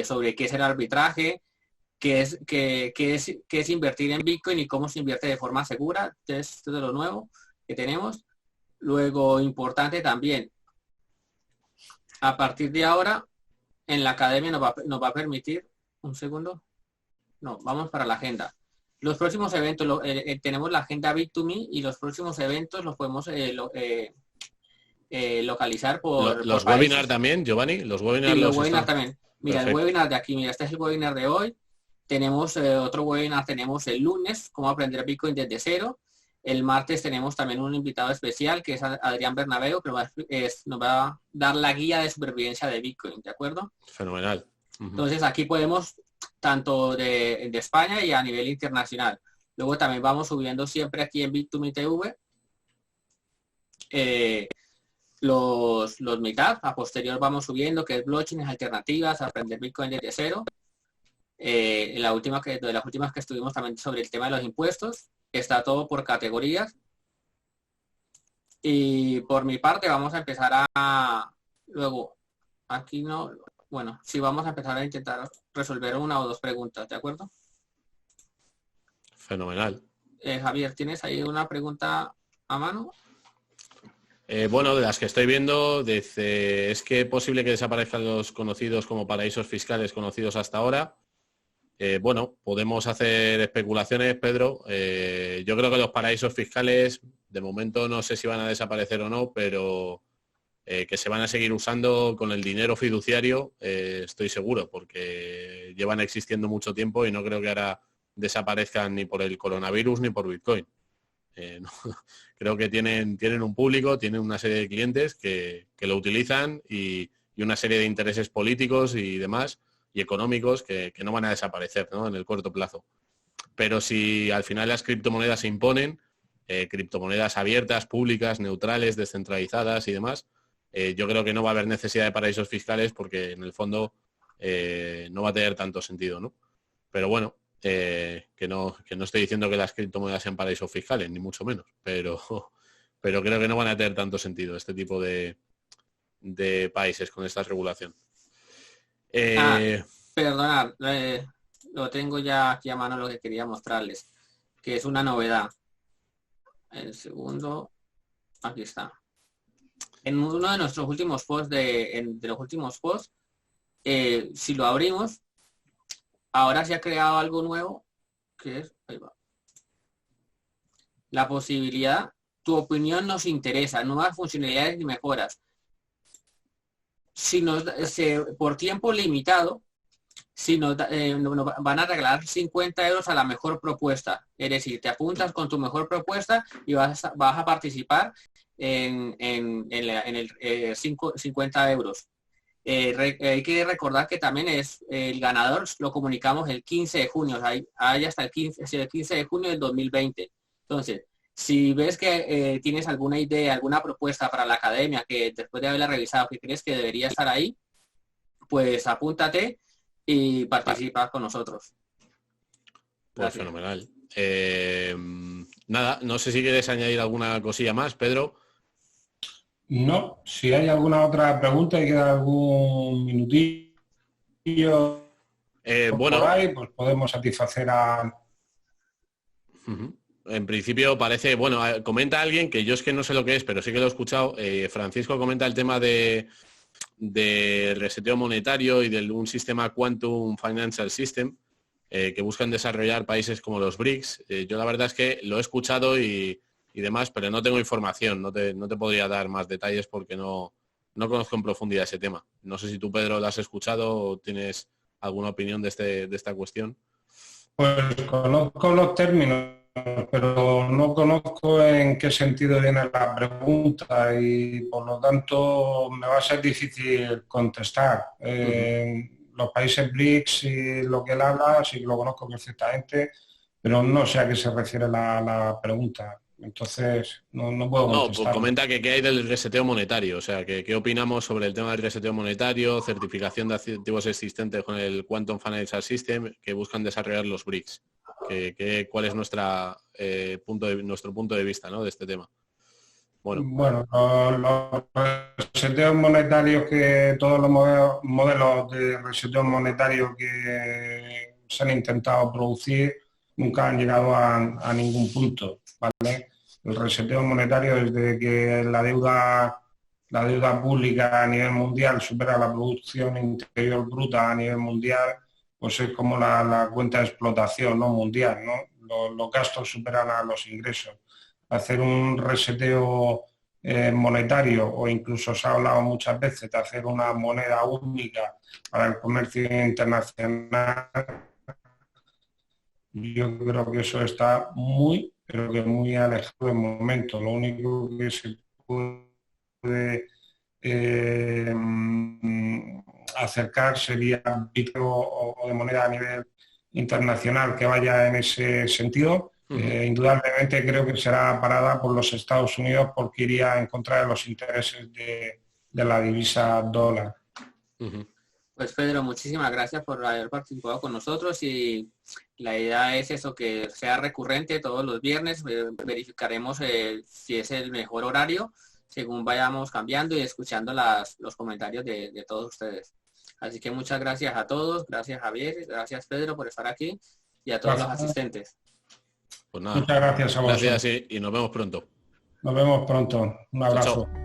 sobre qué es el arbitraje, qué es invertir en Bitcoin y cómo se invierte de forma segura. Esto de lo nuevo que tenemos. Luego, importante también, a partir de ahora, en la academia nos va a permitir, un segundo, no, vamos para la agenda. Los próximos eventos, tenemos la agenda Bit2Me y los próximos eventos los podemos localizar Los por webinars países. también, Giovanni, los webinars. Sí, los webinars también. Mira, Perfecto. el webinar de aquí, mira, este es el webinar de hoy. Tenemos otro webinar, tenemos el lunes, cómo aprender Bitcoin desde cero. El martes tenemos también un invitado especial, que es Adrián Bernabeu, que nos va a dar la guía de supervivencia de Bitcoin, ¿de acuerdo? Fenomenal. Entonces aquí podemos, tanto de España y a nivel internacional. Luego también vamos subiendo siempre aquí en Bit2Me TV los meetups. A posterior vamos subiendo, que es blockchain, alternativas, aprender Bitcoin desde cero. De las últimas que estuvimos también sobre el tema de los impuestos. Está todo por categorías. Y por mi parte vamos a empezar luego, aquí no, bueno, sí vamos a empezar a intentar resolver una o dos preguntas, ¿de acuerdo? Fenomenal. Javier, ¿tienes ahí una pregunta a mano? Bueno, de las que estoy viendo, dice, ¿es que es posible que desaparezcan los conocidos como paraísos fiscales conocidos hasta ahora? Bueno, podemos hacer especulaciones, Pedro. Yo creo que los paraísos fiscales, de momento no sé si van a desaparecer o no, pero que se van a seguir usando con el dinero fiduciario, estoy seguro, porque llevan existiendo mucho tiempo y no creo que ahora desaparezcan ni por el coronavirus ni por Bitcoin. No, creo que tienen un público, tienen una serie de clientes que lo utilizan y una serie de intereses políticos y demás y económicos que no van a desaparecer, ¿no?, en el corto plazo. Pero si al final las criptomonedas se imponen, criptomonedas abiertas, públicas, neutrales, descentralizadas y demás, yo creo que no va a haber necesidad de paraísos fiscales porque en el fondo no va a tener tanto sentido, ¿no? Pero bueno, que no estoy diciendo que las criptomonedas sean paraísos fiscales, ni mucho menos, pero creo que no van a tener tanto sentido este tipo de países con esta regulación. Perdonad, lo tengo ya aquí a mano lo que quería mostrarles, que es una novedad. El segundo, aquí está. En uno de nuestros últimos posts, si lo abrimos, ahora se ha creado algo nuevo, que es, ahí va, la posibilidad, tu opinión nos interesa, nuevas funcionalidades y mejoras. Si por tiempo limitado, nos van a regalar 50 euros a la mejor propuesta. Es decir, te apuntas con tu mejor propuesta y vas a participar en el 50 euros. Hay que recordar que también es el ganador, lo comunicamos el 15 de junio, hay hasta el 15 de junio del 2020. Entonces, si ves que tienes alguna idea, alguna propuesta para la academia, que después de haberla revisado, que crees que debería estar ahí, pues apúntate y participa con nosotros. Pues fenomenal. Nada, no sé si quieres añadir alguna cosilla más, Pedro. No, si hay alguna otra pregunta y queda algún minutillo bueno, por ahí, pues podemos satisfacer a... En principio parece, bueno, comenta alguien que yo es que no sé lo que es, pero sí que lo he escuchado. Francisco comenta el tema de reseteo monetario y de un sistema Quantum Financial System que buscan desarrollar países como los BRICS. Yo la verdad es que lo he escuchado y demás, pero no tengo información, no te podría dar más detalles porque no conozco en profundidad ese tema. No sé si tú, Pedro, lo has escuchado o tienes alguna opinión de esta cuestión. Pues conozco los términos, pero no conozco en qué sentido viene la pregunta y por lo tanto me va a ser difícil contestar. Los países BRICS y lo que él habla sí que lo conozco perfectamente, pero no sé a qué se refiere la pregunta. Entonces no puedo No, pues contestar. comenta que qué hay del reseteo monetario, o sea, que qué opinamos sobre el tema del reseteo monetario, certificación de activos existentes con el Quantum Financial System que buscan desarrollar los BRICS. ¿Cuál es nuestro punto de vista, ¿no?, de este tema? Bueno, los reseteos monetarios todos los modelos de reseteo monetario que se han intentado producir nunca han llegado a ningún punto, ¿vale? El reseteo monetario, desde que la deuda pública a nivel mundial supera la producción interior bruta a nivel mundial, pues es como la cuenta de explotación, ¿no?, mundial, ¿no? Los gastos superan a los ingresos. Hacer un reseteo monetario, o incluso se ha hablado muchas veces de hacer una moneda única para el comercio internacional, yo creo que eso está muy, pero que muy alejado del momento. Lo único que se puede acercar sería Bitcoin o de moneda a nivel internacional que vaya en ese sentido. Indudablemente creo que será parada por los Estados Unidos porque iría en contra de los intereses de la divisa dólar. Pues Pedro, muchísimas gracias por haber participado con nosotros y la idea es eso, que sea recurrente todos los viernes. Verificaremos si es el mejor horario según vayamos cambiando y escuchando los comentarios de todos ustedes. Así que muchas gracias a todos, gracias Javier, gracias Pedro por estar aquí y a todos los asistentes. Pues nada, muchas gracias a vosotros. Gracias y nos vemos pronto. Nos vemos pronto. Un abrazo. Chao.